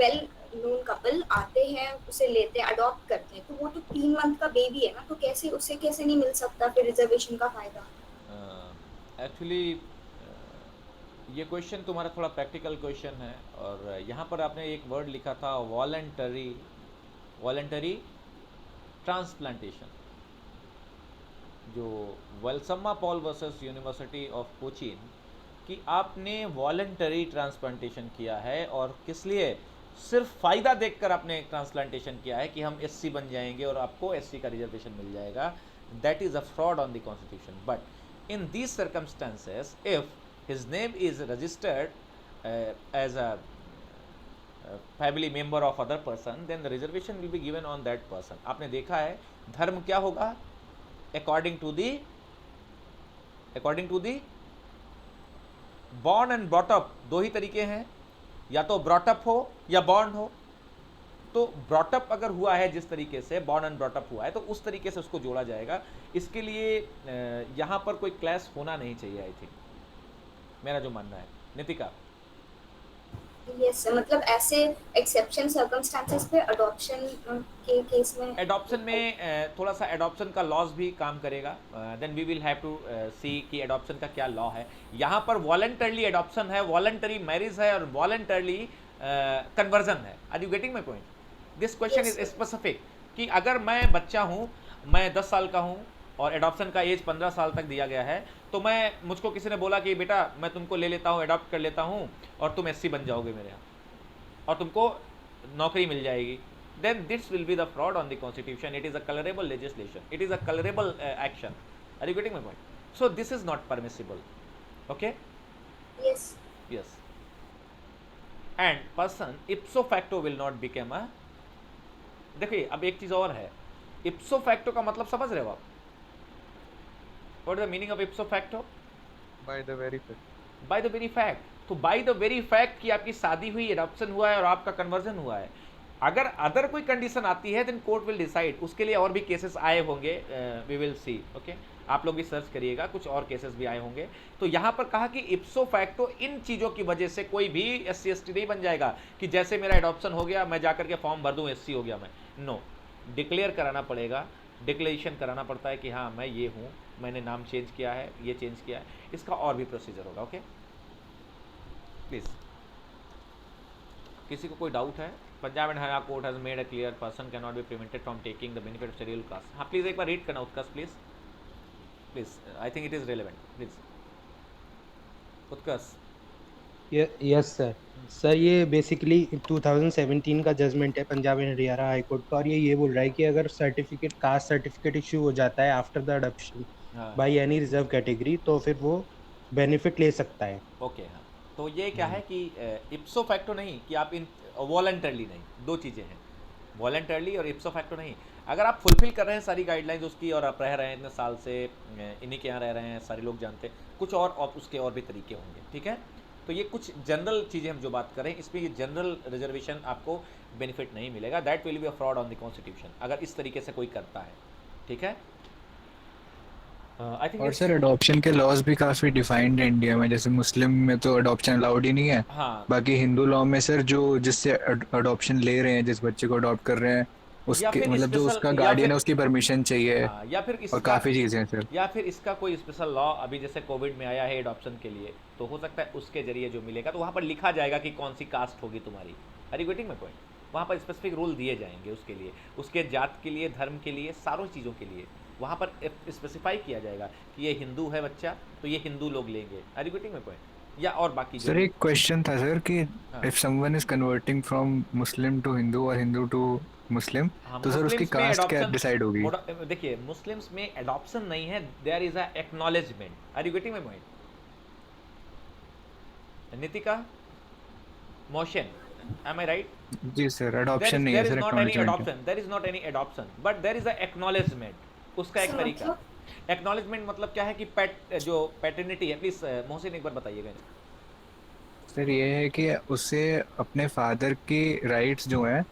well known couple आते हैं, उसे लेते हैं, अडॉप्ट करते हैं, तो वो तो 3 मंथ का बेबी है ना, तो कैसे उसे कैसे नहीं मिल सकता फिर रिजर्वेशन का फायदा? एक्चुअली ये क्वेश्चन तुम्हारा थोड़ा प्रैक्टिकल क्वेश्चन है, और यहाँ पर आपने एक वर्ड लिखा था वॉलंटरी ट्रांसप्लांटेशन। जो Valsamma Paul versus university of Cochin कि आपने वॉलंटरी ट्रांसप्लांटेशन किया है, और किस लिए? सिर्फ फ़ायदा देखकर आपने ट्रांसप्लांटेशन किया है कि हम SC बन जाएंगे और आपको SC का रिजर्वेशन मिल जाएगा। That is a fraud on the constitution. But in these circumstances if his name is registered as a family member of other person, then the reservation will be given on that person. आपने देखा है धर्म क्या होगा? According to the born and brought up, 2 ही तरीके हैं, या तो ब्रॉटअप हो या बॉर्न हो। तो ब्रॉटअप अगर हुआ है जिस तरीके से, बॉर्न एंड ब्रॉटअप हुआ है, तो उस तरीके से उसको जोड़ा जाएगा। इसके लिए यहाँ पर कोई क्लैश होना नहीं चाहिए, आई थिंक, मेरा जो मानना है। नितिका। यस मतलब ऐसे एक्सेप्शन सर्कमस्टेंसेस पे अडॉप्शन के केस में, एडॉप्शन में थोड़ा सा एडॉप्शन का लॉज भी काम करेगा। Then we will have to see कि एडॉप्शन का क्या लॉ है। यहाँ पर वॉलंटरली एडॉप्शन है, वॉलंटरी मैरिज है, और वॉलंटरली कन्वर्जन है। Are you getting my point? This question is specific कि अगर मैं बच्चा हूँ, मैं 10 साल का हूँ और एडॉप्शन का एज 15 साल तक दिया गया है, तो मुझको किसी ने बोला कि बेटा मैं तुमको ले लेता हूँ, एडॉप्ट कर लेता हूँ, और तुम SC बन जाओगे मेरे यहाँ और तुमको नौकरी मिल जाएगी, then this will be the fraud on the constitution. It is a colorable legislation, it is a colorable action. Are you getting my point? So this is not permissible. Okay? Yes. And person ipso facto will not become a, देखिए अब एक चीज और है, ipso facto का मतलब समझ रहे हो आप? What is the meaning of ipso facto? By the very fact. By the very fact. तो by the very fact कि आपकी शादी हुई, एडॉप्शन हुआ है और आपका कन्वर्जन हुआ है, अगर अदर कोई कंडीशन आती है देन कोर्ट विल डिसाइड। उसके लिए और भी केसेस आए होंगे, वी विल सी। ओके, आप लोग भी सर्च करिएगा, कुछ और केसेस भी आए होंगे। तो यहाँ पर कहा कि इप्सो फैक्टो इन चीज़ों की वजह से कोई भी SC/ST नहीं बन जाएगा कि जैसे मेरा एडॉप्शन हो गया मैं जाकर के फॉर्म भर दूँ SC हो गया मैं। नो, डिक्लेयर कराना पड़ेगा, डिक्लेरेशन कराना पड़ता है कि हाँ मैं ये हूँ, मैंने नाम चेंज किया है, ये चेंज किया है, इसका और भी प्रोसीजर होगा। ओके प्लीज़, किसी को कोई डाउट है? Punjab and Haryana court has made a clear person can not be prevented from taking the benefit of schedule caste. हाँ प्लीज़ एक बार रीड करना Utkarsh, please, I think it is relevant, please Utkarsh. Yes sir, ये बेसिकली 2017 का जजमेंट है Punjab and Haryana high court का, और ये बोल रहा है कि अगर सर्टिफिकेट, कास्ट सर्टिफिकेट इशू हो जाता है after the adoption by any reserve category, तो फिर वो बेनिफिट ले सकता है। ओके हाँ, तो ये क्या है कि इप्सो फैक्टो नहीं कि आप इन वॉलंटरली नहीं, 2 चीज़ें हैं, वॉलंटरली और इप्सो फैक्टो नहीं। अगर आप फुलफिल कर रहे हैं सारी गाइडलाइंस उसकी और आप रह रहे हैं इतने साल से, इन्हीं के यहाँ रह रहे हैं, सारे लोग जानते हैं, कुछ और उसके और भी तरीके होंगे, ठीक है। तो ये कुछ जनरल चीज़ें हम जो बात करें, इसमें ये जनरल रिजर्वेशन आपको बेनिफिट नहीं मिलेगा। That will be a fraud on the constitution अगर इस तरीके से कोई करता है, ठीक है। आई थिंक और सर अडॉप्शन के लॉज भी काफ़ी डिफाइंड है इंडिया में, जैसे मुस्लिम में तो अडॉप्शन अलाउड ही नहीं है। हाँ। बाकी हिंदू लॉ में सर जो जिससे अडॉप्शन ले रहे हैं, जिस बच्चे को अडॉप्ट कर रहे हैं, या उसके फिर मतलब जो स्पेशल उसका या गार्डियन फिर है उसकी परमिशन चाहिए, हाँ, या फिर और इसका काफ़ी चीज़ें हैं सर। या फिर इसका कोई स्पेशल लॉ अभी जैसे कोविड में आया है एडॉप्शन के लिए, तो हो सकता है उसके जरिए जो मिलेगा तो वहाँ पर लिखा जाएगा कि कौन सी कास्ट होगी तुम्हारी। Are you getting my point? वहाँ पर स्पेसिफिक रूल दिए जाएंगे उसके लिए, उसके जात के लिए, धर्म के लिए, सारों चीज़ों के लिए वहाँ पर स्पेसिफाई किया जाएगा कि ये हिंदू है बच्चा तो ये हिंदू लोग लेंगे। Are you getting my point? या और बाकी जो सर एक क्वेश्चन था सर कि हाँ। If someone is converting from Muslim to Hindu और हिंदू टू मुस्लिम, हाँ, तो सर उसकी मुस्लिम्स में कास्ट क्या एडॉप्शन डिसाइड होगी? देखिए मुस्लिम्स में एडॉप्शन नहीं है, there is a acknowledgement. Are you getting my point? Nitika, motion, am I right? जी सर, अडॉप्शन नहीं है सर, एक्नॉलेजमेंट है। There is not any adoption but there is a acknowledgement. उसका एक सर, तरीका मतलब एक्नॉलेजमेंट मतलब क्या है कि जो पैटर्निटी है, प्लीज मोहसिन एक बार बताइएगा। सर ये है कि उसे अपने फादर के राइट्स जो हैं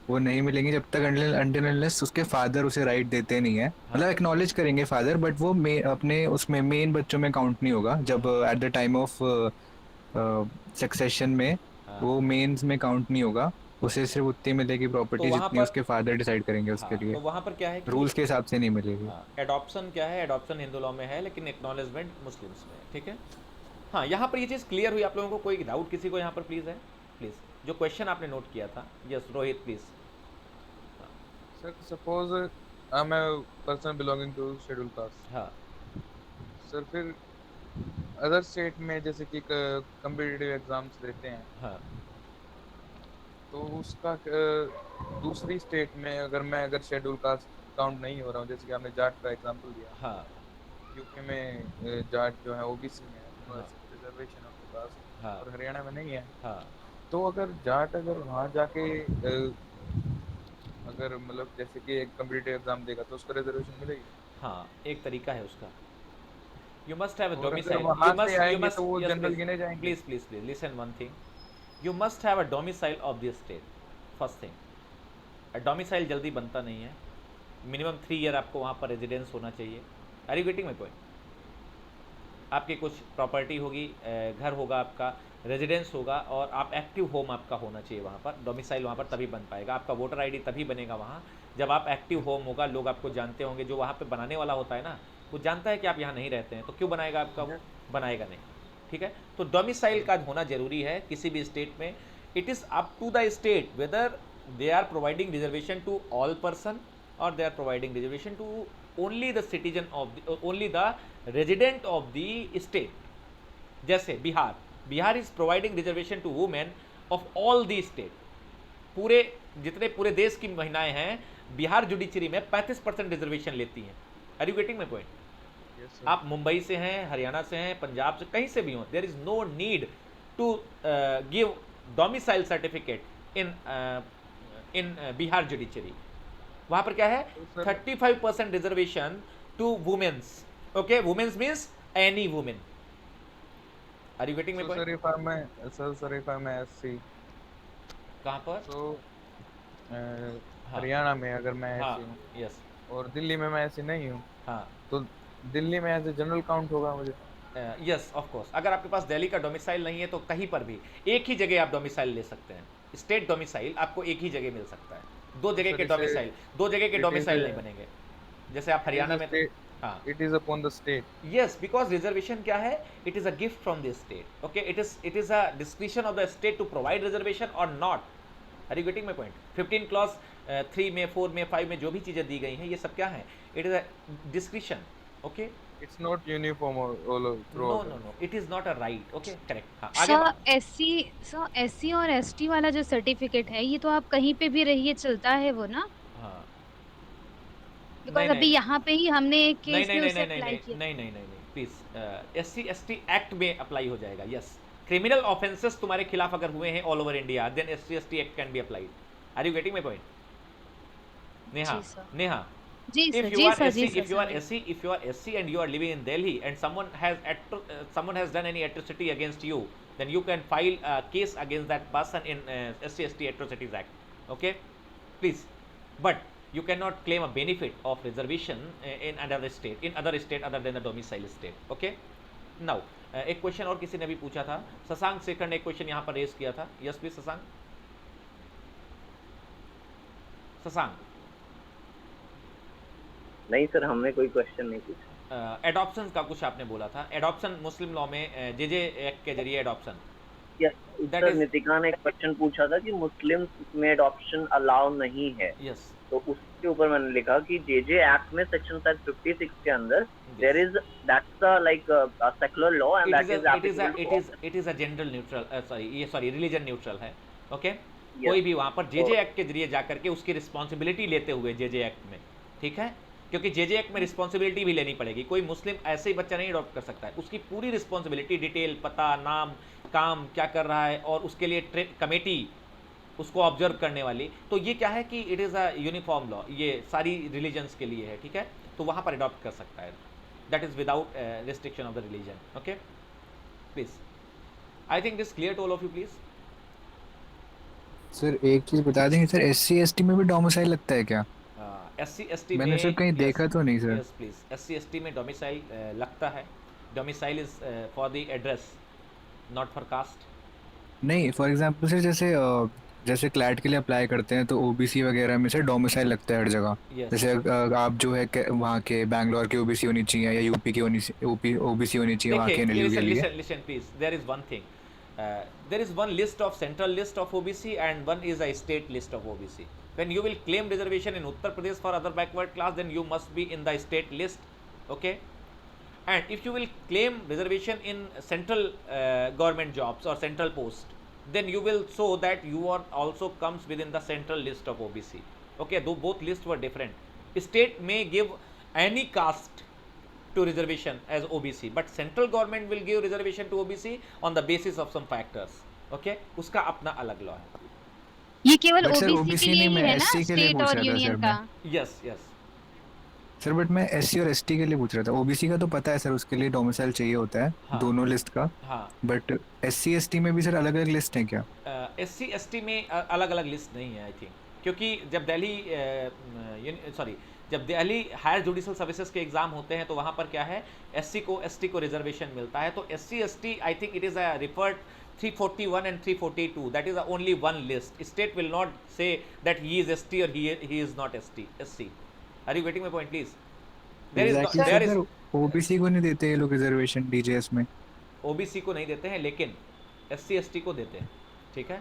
वो नहीं मिलेंगे जब तक अनटिल अनलेस उसके फादर उसे राइट देते नहीं है। मतलब एक्नॉलेज करेंगे फादर, बट वो अपने उसमें मेन बच्चों में काउंट नहीं होगा। जब at the time of succession में वो मेंस में काउंट नहीं होगा। उसे सिर्फ उतनी मिलेगी तो प्रॉपर्टी वहाँ जितनी पर उसके फादर डिसाइड करेंगे उसके हाँ, लिए। तो वहाँ पर क्या है कि रूल्स के हिसाब से नहीं मिलेगी। एडॉप्शन क्या है, एडॉप्शन हिंदू लॉ में है लेकिन एक्नॉलेजमेंट मुस्लिम्स में है। ठीक है, हाँ, यहाँ पर ये चीज़ क्लियर हुई आप लोगों को? कोई डाउट किसी को यहाँ पर प्लीज़ है? प्लीज़ जो क्वेश्चन आपने नोट किया था। Yes Rohit please. Sir suppose I am a person belonging to schedule caste. हाँ सर फिर अदर स्टेट में जैसे कि कॉम्पिटिटिव एग्जाम्स देते हैं, हाँ, तो उसका दूसरी स्टेट में अगर शेड्यूल कास्ट काउंट नहीं हो रहा हूँ, जैसे कि आपने जाट का एग्जांपल दिया। हाँ, यूपी में जाट जो है ओबीसी में है, हाँ, रिजर्वेशन ऑफ कास्ट, हाँ, और हरियाणा में नहीं है। हाँ, तो अगर जाट वहाँ जाके अगर मतलब जैसे कि एक कॉम्पिटिटिव एग्जाम देगा तो उसको रिजर्वेशन मिलेगी? हाँ, एक तरीका है उसका। You must have a और अगर domicile. वहाँ You से आएंगे must तो वो yes, जनरल please, गिने जाएंगे? please listen one thing. You must have a domicile of the state. First thing. A domicile जल्दी बनता नहीं है। मिनिमम 3 ईयर आपको वहाँ पर रेजिडेंस होना चाहिए। Are you getting my point? आपकी कुछ प्रॉपर्टी होगी, घर होगा आपका, रेजिडेंस होगा, और आप एक्टिव होम आपका होना चाहिए वहाँ पर। डोमिसाइल वहाँ पर तभी बन पाएगा। आपका वोटर आईडी तभी बनेगा वहाँ जब आप एक्टिव होम होगा, लोग आपको जानते होंगे। जो वहाँ पे बनाने वाला होता है ना, वो जानता है कि आप यहाँ नहीं रहते हैं, तो क्यों बनाएगा आपका? वो बनाएगा नहीं। ठीक है, तो डोमिसाइल का होना जरूरी है किसी भी स्टेट में। It is up to the state whether they are providing reservation to all person और they are providing reservation to only the citizen of only the resident of the state. जैसे Bihar is providing reservation to women of all the state. पूरे देश की महिलाएं हैं, बिहार जुडिशरी में 35% रिजर्वेशन लेती हैं। Are you getting my point? आप मुंबई से हैं, हरियाणा से हैं, पंजाब से, कहीं से भी हो, there is no need to give domicile certificate in Bihar judiciary. वहाँ पर क्या है? 35% reservation to womens. Okay, womens means any women. Are you getting my point? Sir if I am SC, कहाँ पर? तो हरियाणा में अगर मैं एससी हूँ, यस, और दिल्ली में मैं ऐसे नहीं हूँ, हाँ, तो दिल्ली में एज ए जनरल काउंट होगा मुझे? Yes of course. अगर आपके पास दिल्ली का डोमिसाइल नहीं है तो कहीं पर भी एक ही जगह आप डोमिसाइल ले सकते हैं। स्टेट डोमिसाइल आपको एक ही जगह मिल सकता है। दो जगह के डोमिसाइल नहीं बनेंगे। जैसे आप हरियाणा में, हाँ, it is upon the state. Yes, because reservation क्या है? It is a gift from the state. Okay, it is a discretion of the state to provide reservation और not. Are you getting my point? 15 clause 3 में, 4 में, 5 में जो भी चीज़ें दी गई हैं, ये सब क्या है? It is a discretion. Okay, it's not uniform all know, it is not a right. Okay, correct. हाँ, सर एससी और एसटी वाला जो सर्टिफिकेट है, ये तो आप कहीं पे भी रहिए चलता है वो ना? हाँ, बिकॉज अभी यहाँ पे ही हमने एक केस में उसे अप्लाई किया। नहीं, प्लीज SC ST एक्ट में अप्लाई हो जाएगा। यस, क्रिमिनल ऑफेंसेस तुम्हारे खिलाफ अगर हुए हैं all over India, then SC ST act can be applied. Are you getting my point? Neha, if you are SC and you are living in Delhi and someone has done any atrocity against you, then you can file a case against that person in SC ST Atrocities Act. Okay, please. But you cannot claim a benefit of reservation in another state, other than the domicile state. Okay, now एक क्वेश्चन और किसी ने भी पूछा था, शशांक शेखर ने एक क्वेश्चन यहाँ पर रेज किया था. Yes please Shashank. शशांक. नहीं सर, हमने कोई क्वेश्चन नहीं पूछा. एडॉप्शन का कुछ आपने बोला था. एडॉप्शन मुस्लिम लॉ में जेजे एक्ट के जरिए एडॉप्शन. सर नितिका ने एक क्वेश्चन पूछा था कि मुस्लिम में एडॉप्शन अलाउ नहीं है. यस. तो उसके ऊपर मैंने लिखा कि जेजे एक्ट में सेक्शन 56 के अंदर there is that's like a secular law and it is a gender neutral religion neutral है. ओके, कोई भी वहाँ पर जेजे एक्ट के जरिए जाकर के उसकी रिस्पॉन्सिबिलिटी लेते हुए जेजे एक्ट में, ठीक है, क्योंकि जेजे एक्ट में रिस्पॉन्सिबिलिटी भी लेनी पड़ेगी. कोई मुस्लिम ऐसे ही बच्चा नहीं अडॉप्ट कर सकता है, उसकी पूरी रिस्पॉन्सिबिलिटी, डिटेल, पता, नाम, काम क्या कर रहा है और उसके लिए कमेटी उसको ऑब्जर्व करने वाली. तो ये क्या है कि it is a uniform law, ये सारी रिलीजन्स के लिए है, ठीक है. तो वहाँ पर अडॉप्ट कर सकता है. That is without restriction of the religion. Okay please, I think this clear to all of you. Please sir एक चीज़ बता देंगे सर, SC ST में भी डोमिसाइल लगता है क्या? SC ST मैंने सर कहीं देखा तो नहीं sir. Yes please, SC ST में डोमिसाइल लगता है. Domicile is for the address, not for caste. नहीं, फॉर एग्जांपल सर जैसे क्लैट के लिए अप्लाई करते हैं तो OBC वगैरह में सर डोमिसाइल लगता है हर जगह. जैसे आप जो है वहाँ के बैंगलोर की OBC होनी चाहिए या यूपी की OBC होनी चाहिए वहाँ के NLU के लिए. Listen please, there is one thing. There is one list of central list of OBC and one is a state list of OBC. When you will claim reservation in Uttar Pradesh for other backward class, then you must be in the state list. Okay, and if you will claim reservation in central government jobs or central post, then you will show that you are also comes within the central list of OBC. Okay, though both lists were different. State may give any caste to reservation as OBC, but central government will give reservation to OBC on the basis of some factors. Okay, उसका अपना अलग लॉ है. ये केवल OBC के लिए ही है ना, स्टेट और यूनियन का. यस यस सर, बट मैं SC और ST के लिए पूछ रहा था. OBC का तो पता है सर, उसके लिए डोमिसाइल चाहिए होता है. हाँ. दोनों लिस्ट का. हाँ. बट SC ST में भी सर अलग अलग लिस्ट है क्या? SC ST में अलग अलग लिस्ट नहीं है आई थिंक, क्योंकि जब दिल्ली हायर जुडिशल सर्विसेज के एग्जाम होते हैं तो वहाँ पर क्या है, SC को ST को रिजर्वेशन मिलता है. तो SC ST I think it is a referred 341 and 342. That is only one list. State will not say that he is ST or he is not SC. Are you getting my point, please? There is OBC को नहीं देते ये लोग रिजर्वेशन DJS में. OBC को नहीं देते हैं लेकिन SC ST को देते हैं, ठीक है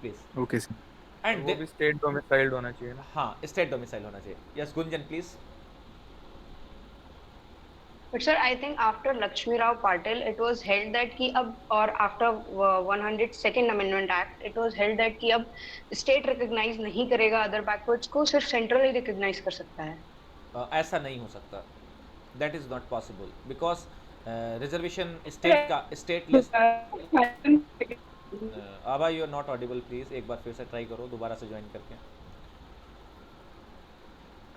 प्लीज. Okay sir. एंड वो भी स्टेट डोमिसाइल्ड होना चाहिए ना. हाँ, स्टेट डोमिसाइल होना चाहिए. Yes Gunjan please. But sir, I think after Lakshmi Rao Patil, it was held that कि अब और after 102nd Amendment Act, it was held that कि अब state recognize नहीं करेगा other backwards को, सिर्फ central ही recognize कर सकता है. ऐसा नहीं हो सकता. That is not possible because reservation state का state list. Abha you are not audible please. एक बार फिर से ट्राई करो दोबारा से ज्वाइन करके.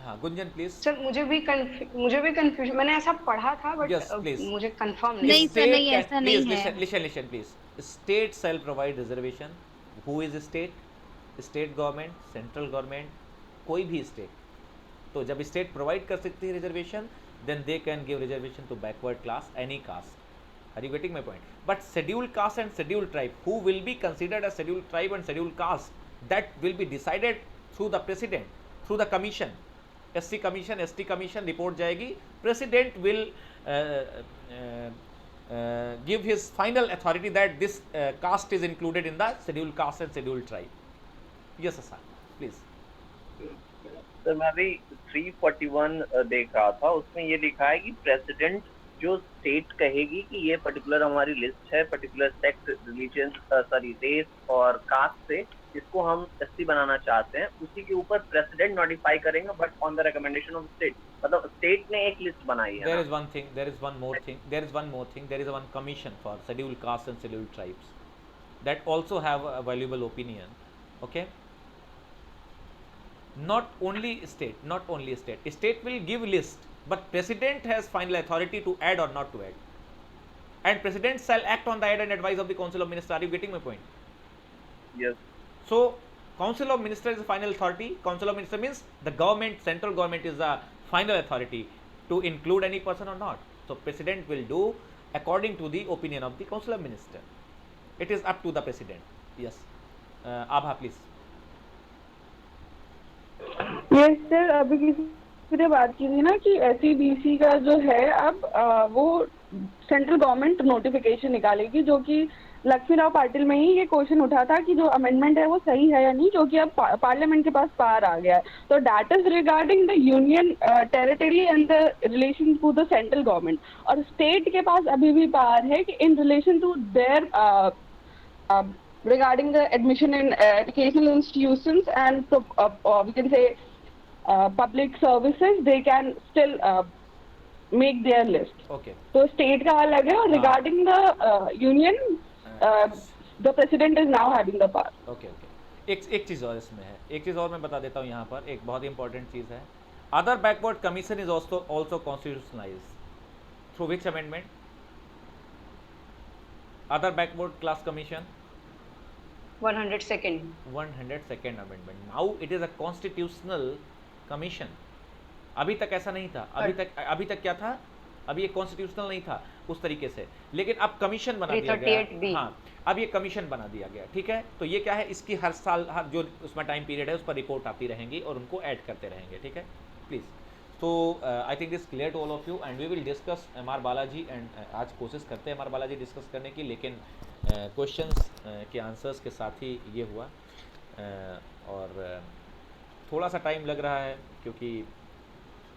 हाँ गुंजन प्लीज. सर मुझे भी कंफ्यूजन, मैंने ऐसा पढ़ा था बट मुझे कंफर्म नहीं सर, नहीं ऐसा नहीं है. Listen please. State shall provide reservation. Who is state? State government, central government, कोई भी स्टेट. तो जब स्टेट प्रोवाइड कर सकती है reservation, then they can give reservation to backward class any caste. Are you getting my point? But scheduled caste and scheduled tribe, who will be considered as scheduled tribe and scheduled caste, that will be decided through the president, through the commission. SC commission, ST commission report जाएगी. President will give his final authority that this caste is included in the scheduled caste and scheduled tribe. Yes sir, please. Sir मैं अभी 341 देख रहा था, उसमें ये लिखा है कि प्रेसिडेंट जो स्टेट कहेगी कि ये पर्टिकुलर हमारी लिस्ट है, पर्टिकुलर सेक्ट, रिलीजन, रेस और कास्ट से इसको हम SC बनाना चाहते हैं, उसी के ऊपर प्रेसिडेंट नोटिफाई करेंगे but on the recommendation of state. मतलब स्टेट ने एक लिस्ट बनाई है. There is one thing, there is one more thing, there is one commission for scheduled castes and scheduled tribes that also have a valuable opinion. Okay, not only state. State will give list, but president has final authority to add or not to add, and president shall act on the aid and advice of the council of ministers. Are you getting my point? Yes. So Council of Minister is the final authority. Council of Minister means the government, central government is the final authority to include any person or not. So President will do according to the opinion of the Council of Minister. It is up to the President. Yes. Abha, please. Yes sir, अभी किसी ने बात की थी ना कि SEBC का जो है अब वो सेंट्रल गवर्नमेंट नोटिफिकेशन निकालेगी, जो कि लक्ष्मी राव पाटिल में ही ये क्वेश्चन उठा था कि जो अमेंडमेंट है वो सही है या नहीं, जो कि अब पार्लियामेंट के पास पार आ गया है। तो that is regarding the union territory and the relation to the central government, और स्टेट के पास अभी भी पार है कि in relation to their regarding the admission in educational institutions and we can say public services, they can still make their list. Okay. तो state का अलग है, और regarding the union, the president is now having the power. Okay, okay. एक चीज़ और इसमें है, एक चीज़ और मैं बता देता हूँ यहाँ पर, एक बहुत इंपॉर्टेंट चीज़ है। Other backward commission is also constitutionalized through which amendment? Other backward class commission 102nd 102nd amendment. Now it is a constitutional commission. अभी तक ऐसा नहीं था, अभी तक क्या था, अभी ये कॉन्स्टिट्यूशनल नहीं था उस तरीके से, लेकिन अब कमीशन बना दिया गया। हाँ, अब ये कमीशन बना दिया गया, ठीक है। तो ये क्या है, इसकी हर साल जो उसमें टाइम पीरियड है उस पर रिपोर्ट आती रहेंगी और उनको ऐड करते रहेंगे, ठीक है। प्लीज़, तो I think this clear to all of you and we will discuss MR Balaji, and आज कोशिश करते हैं एमआर बालाजी डिस्कस करने की, लेकिन क्वेश्चंस के आंसर्स के साथ ही ये हुआ, और थोड़ा सा टाइम लग रहा है क्योंकि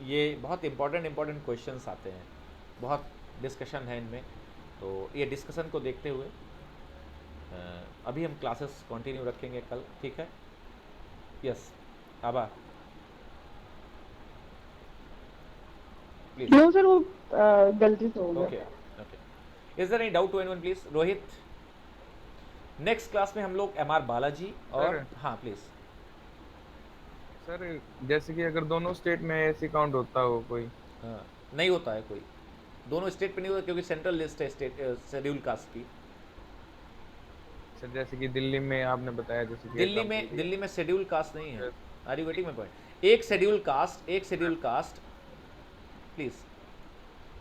ये बहुत इंपॉर्टेंट क्वेश्चंस आते हैं, बहुत डिस्कशन है इनमें। तो ये डिस्कशन को देखते हुए अभी हम क्लासेस कंटिन्यू रखेंगे कल, ठीक है। यस आबा प्लीज। नो सर, वो गलती से हो गया। Okay okay. Is there any doubt to anyone please? Rohit, next class में हम लोग एमआर बालाजी और हाँ प्लीज सर, जैसे कि अगर दोनों स्टेट में ऐसे काउंट होता हो कोई? हाँ, नहीं होता है कोई, दोनों स्टेट पे नहीं होता क्योंकि सेंट्रल लिस्ट है स्टेट शेड्यूल कास्ट की। सर जैसे कि दिल्ली में आपने बताया, जैसे कि दिल्ली में शेड्यूल कास्ट नहीं है। Are you getting my point? एक शेड्यूल कास्ट प्लीज,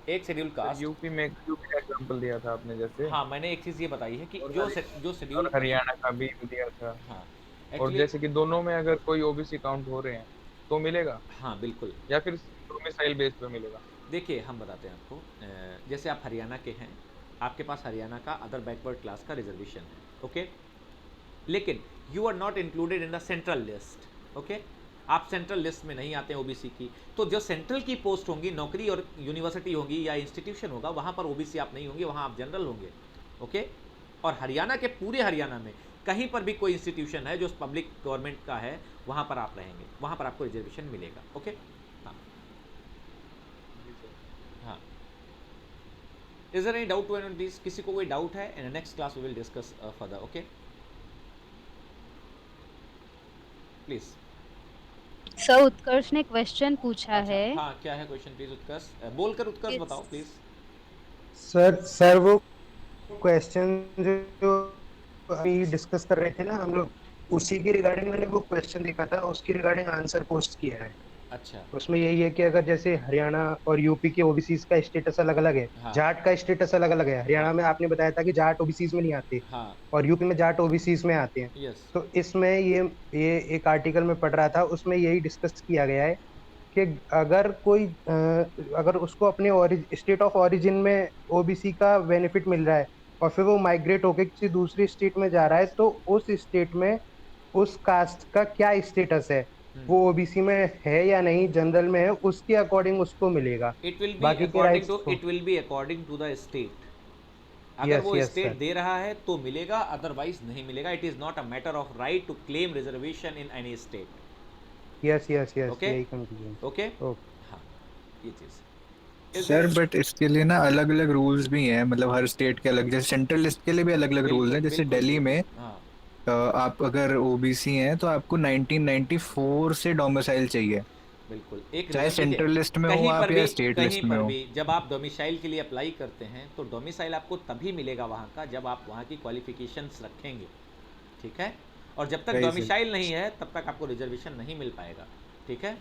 एक शेड्यूल कास्ट। यूपी में यूपी का एग्जांपल दिया था आपने जैसे। हाँ, मैंने एक चीज ये बताई है कि जो शेड्यूल हरियाणा का भी दिया था। हाँ, और जैसे कि दोनों में अगर कोई ओबीसी काउंट हो रहे हैं तो मिलेगा? हाँ बिल्कुल, या फिर डोमिसाइल बेस पे मिलेगा? देखिए हम बताते हैं आपको, जैसे आप हरियाणा के हैं, आपके पास हरियाणा का अदर बैकवर्ड क्लास का रिजर्वेशन है, ओके, लेकिन you are not included in the central list, okay, आप सेंट्रल लिस्ट में नहीं आते हैं ओबीसी की। तो जो सेंट्रल की पोस्ट होंगी, नौकरी और यूनिवर्सिटी होगी या इंस्टीट्यूशन होगा, वहाँ पर ओबीसी आप नहीं होंगे, वहाँ आप जनरल होंगे, ओके। और हरियाणा के पूरे हरियाणा में कहीं पर भी कोई इंस्टीट्यूशन है जो पब्लिक गवर्नमेंट का है, वहाँ पर आप रहेंगे, वहाँ पर आपको रिजर्वेशन मिलेगा, ओके। हाँ हाँ, is there any doubt to anyone please? किसी को कोई डाउट है? In next class we will discuss further, okay please. Sir Utkarsh ने क्वेश्चन पूछा है। हाँ, क्या है क्वेश्चन प्लीज उत्कर्ष? बोलकर उत्कर्ष बताओ प्लीज। सर वो क्वेश्चन जो अभी डिस्कस कर रहे थे ना हम लोग, उसी के रिगार्डिंग मैंने वो क्वेश्चन देखा था, उसके रिगार्डिंग आंसर पोस्ट किया है। अच्छा, उसमें यही है कि अगर जैसे हरियाणा और यूपी के ओबीसीज का स्टेटस अलग अलग है, हाँ। जाट का स्टेटस अलग अलग है। हरियाणा में आपने बताया था कि जाट ओबीसीज में नहीं आते, हाँ। और यूपी में जाट ओबीसीज में आते हैं। यस। तो इसमें ये एक आर्टिकल में पढ़ रहा था, उसमें यही डिस्कस किया गया है कि अगर कोई अगर उसको अपने स्टेट ऑफ ओरिजिन में ओबीसी का बेनिफिट मिल रहा है और फिर वो माइग्रेट होकर किसी दूसरी स्टेट में जा रहा है, तो उस स्टेट में उस कास्ट का क्या स्टेटस है, वो ओबीसी में है या नहीं, जनरल में है, उसके अकॉर्डिंग उसको मिलेगा। बाकी के rights it will be according to the state. अगर वो स्टेट दे रहा है तो मिलेगा, अदरवाइज नहीं मिलेगा। It is not a matter of right to claim reservation in any state. Yes okay यही कंक्लूजन। ओके हाँ, ये चीज सर, बट इसके लिए ना अलग अलग रूल्स भी हैं, मतलब हर स्टेट के अलग, जैसे सेंट्रल लिस्ट के लिए भी अलग अलग रूल्स हैं। जैसे दिल्ली में आप अगर ओबीसी हैं तो आपको 1994 से डोमिसाइल चाहिए, बिल्कुल। चाहे सेंट्रल लिस्ट में हो आप या स्टेट लिस्ट में हो। जब आप डोमिसाइल के लिए अप्लाई करते हैं तो डोमिसाइल आपको तभी मिलेगा वहाँ का जब आप वहाँ की क्वालिफिकेशंस रखेंगे, ठीक है। और जब तक Right, sir. डोमिसाइल नहीं है तब तक आपको रिजर्वेशन नहीं मिल पाएगा, ठीक है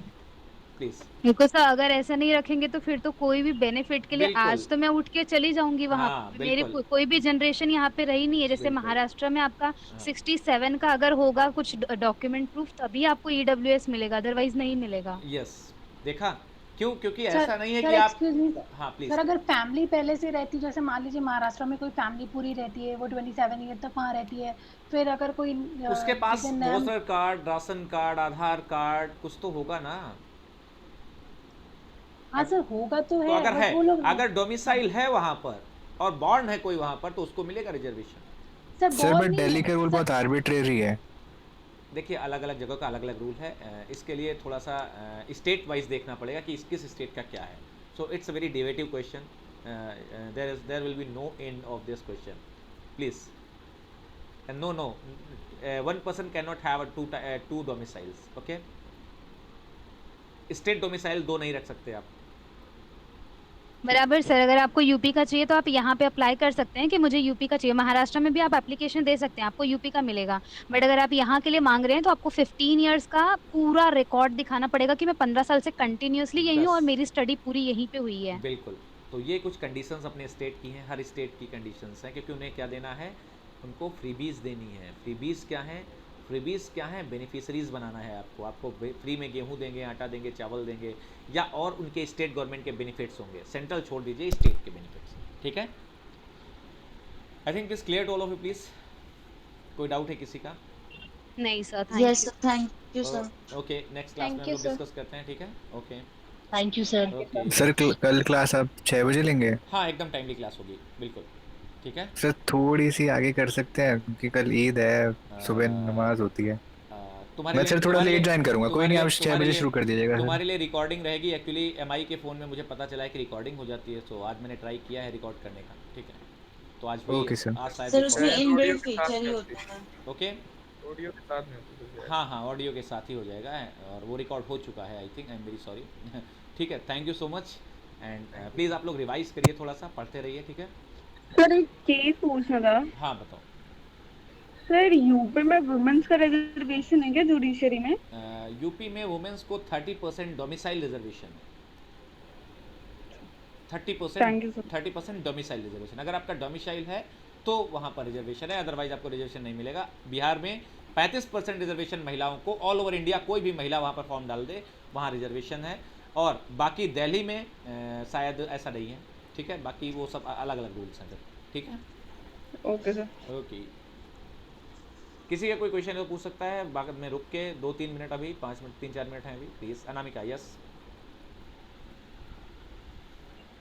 प्लीज। देखो सर, अगर ऐसा नहीं रखेंगे तो फिर तो कोई भी बेनिफिट के लिए बिल्कुल। आज तो मैं उठ के चली जाऊंगी वहां हाँ, पे, मेरे बिल्कुल। कोई भी जनरेशन यहाँ पे रही नहीं है। जैसे बिल्कुल। महाराष्ट्र में आपका 67 का अगर होगा कुछ डॉक्यूमेंट प्रूफ तभी आपको ईडब्ल्यूएस मिलेगा, अदरवाइज नहीं मिलेगा। यस, देखा क्यों? क्योंकि सर ऐसा नहीं है सर कि आप, एक्सक्यूज मी हाँ प्लीज। सर, अगर फैमिली पहले से रहती, जैसे मान लीजिए महाराष्ट्र में कोई फैमिली पूरी रहती है, वो 27 ईयर तक वहाँ रहती है, फिर अगर कोई उसके पास जैसे नया वोटर कार्ड, राशन कार्ड, आधार कार्ड कुछ तो होगा ना। हाँ सर होगा तो तो है, अगर बट है, वो लोग अगर डोमिसाइल है वहां पर और बॉर्न है कोई वहां पर तो उसको मिलेगा रिजर्वेशन। सर बट दिल्ली का रूल बहुत आर्बिट्रेरी है। देखिए अलग अलग जगह का अलग अलग रूल है, इसके लिए थोड़ा सा स्टेट वाइज देखना पड़ेगा कि किस स्टेट का क्या है। So it's a very debative question, there will be no end of this question please. And no one person can not have two domiciles, okay. State domicile दो नहीं रख सकते आप। बराबर सर, अगर आपको यूपी का चाहिए तो आप यहाँ पे अप्लाई कर सकते हैं कि मुझे यूपी का चाहिए। महाराष्ट्र में भी आप एप्लीकेशन दे सकते हैं, आपको यूपी का मिलेगा। बट अगर आप यहाँ के लिए मांग रहे हैं तो आपको 15 इयर्स का पूरा रिकॉर्ड दिखाना पड़ेगा कि मैं 15 साल से कंटिन्यूअसली यही हूँ और मेरी स्टडी पूरी यहीं पे हुई है। बिल्कुल, तो ये कुछ कंडीशंस अपने स्टेट की हैं, हर स्टेट की कंडीशंस हैं, क्योंकि उन्हें क्या देना है, उनको फ्रीबीज देनी है। फ्रीबीज क्या है? फ्रीबीज क्या है? बेनिफिशरीज बनाना है आपको। आपको फ्री में गेहूं देंगे, आटा देंगे, चावल देंगे, या और उनके स्टेट गवर्नमेंट के बेनिफिट्स होंगे। सेंट्रल छोड़ दीजिए, स्टेट के बेनिफिट्स, ठीक है। I think is clear to all of you please. कोई डाउट है किसी का? नहीं sir, thank you sir. Okay, next class में हम लोग डिस्कस करते हैं, ठीक है। Okay, thank you sir. Sir कल क्लास आप 6 बजे लेंगे? हाँ, एकदम टाइमली क्लास होगी, बिल्कुल, ठीक है। सर थोड़ी सी आगे कर सकते हैं क्योंकि कल ईद है, सुबह नमाज होती है। मैं सर थोड़ा लेट ज्वाइन करूंगा, कोई नहीं, आप 6 बजे शुरू कर दीजिएगा। तुम्हारे लिए रिकॉर्डिंग रहेगी। एक्चुअली एमआई के फ़ोन में मुझे पता चला है कि रिकॉर्डिंग हो जाती है, तो आज मैंने ट्राई किया है रिकॉर्ड करने का, ठीक है। तो आज भी ओके सर। आज शायद सर उसमें इनबिल्ट फीचर ही होता है। ओके, ऑडियो के साथ में होता है। हाँ, ऑडियो के साथ ही हो जाएगा, और वो रिकॉर्ड हो चुका है, I think. I am very sorry. ठीक है, thank you so much. And please आप लोग रिवाइज करिए, थोड़ा सा पढ़ते रहिए, ठीक है। सर एक केस पूछना था। हाँ बताओ। सर यूपी में वुमेन्स का रिजर्वेशन है क्या जुडिशरी में? यूपी में वुमेन्स को 30% डोमिसाइल रिजर्वेशन है। 30% डोमिसाइल रिजर्वेशन। अगर आपका डोमिसाइल है तो वहाँ पर रिजर्वेशन है, अदरवाइज आपको रिजर्वेशन नहीं मिलेगा। बिहार में 35% रिजर्वेशन महिलाओं को, ऑल ओवर इंडिया कोई भी महिला वहाँ पर फॉर्म डाल दे वहाँ रिजर्वेशन है। और बाकी दिल्ली में शायद ऐसा नहीं है, ठीक है। बाकी वो सब अलग अलग रूल्स हैं, ठीक है। Okay sir. ओके, किसी का कोई क्वेश्चन है तो पूछ सकता है, बाद में रुक के 2-3 मिनट, अभी 5 मिनट 3-4 मिनट हैं अभी, please. Anamika, yes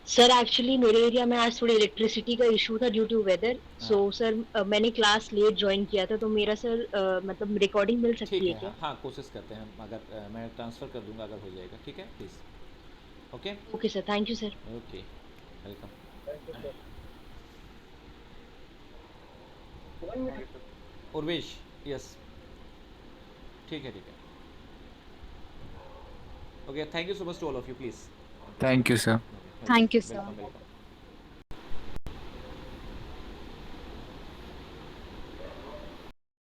sir actually मेरे एरिया में आज थोड़ी इलेक्ट्रिसिटी का इशू था due to weather. So sir मैंने क्लास लेट ज्वाइन किया था, तो मेरा सर मतलब रिकॉर्डिंग मिल सकती है क्या? हाँ, कोशिश करते हैं, अगर मैं ट्रांसफ़र कर दूंगा अगर हो जाएगा, ठीक है, please. Okay okay sir, thank you sir. Okay, welcome. Urvesh, yes, ठीक है, ठीक है। Okay, thank you so much to all of you, please. Thank you sir. Thank you sir. Welcome.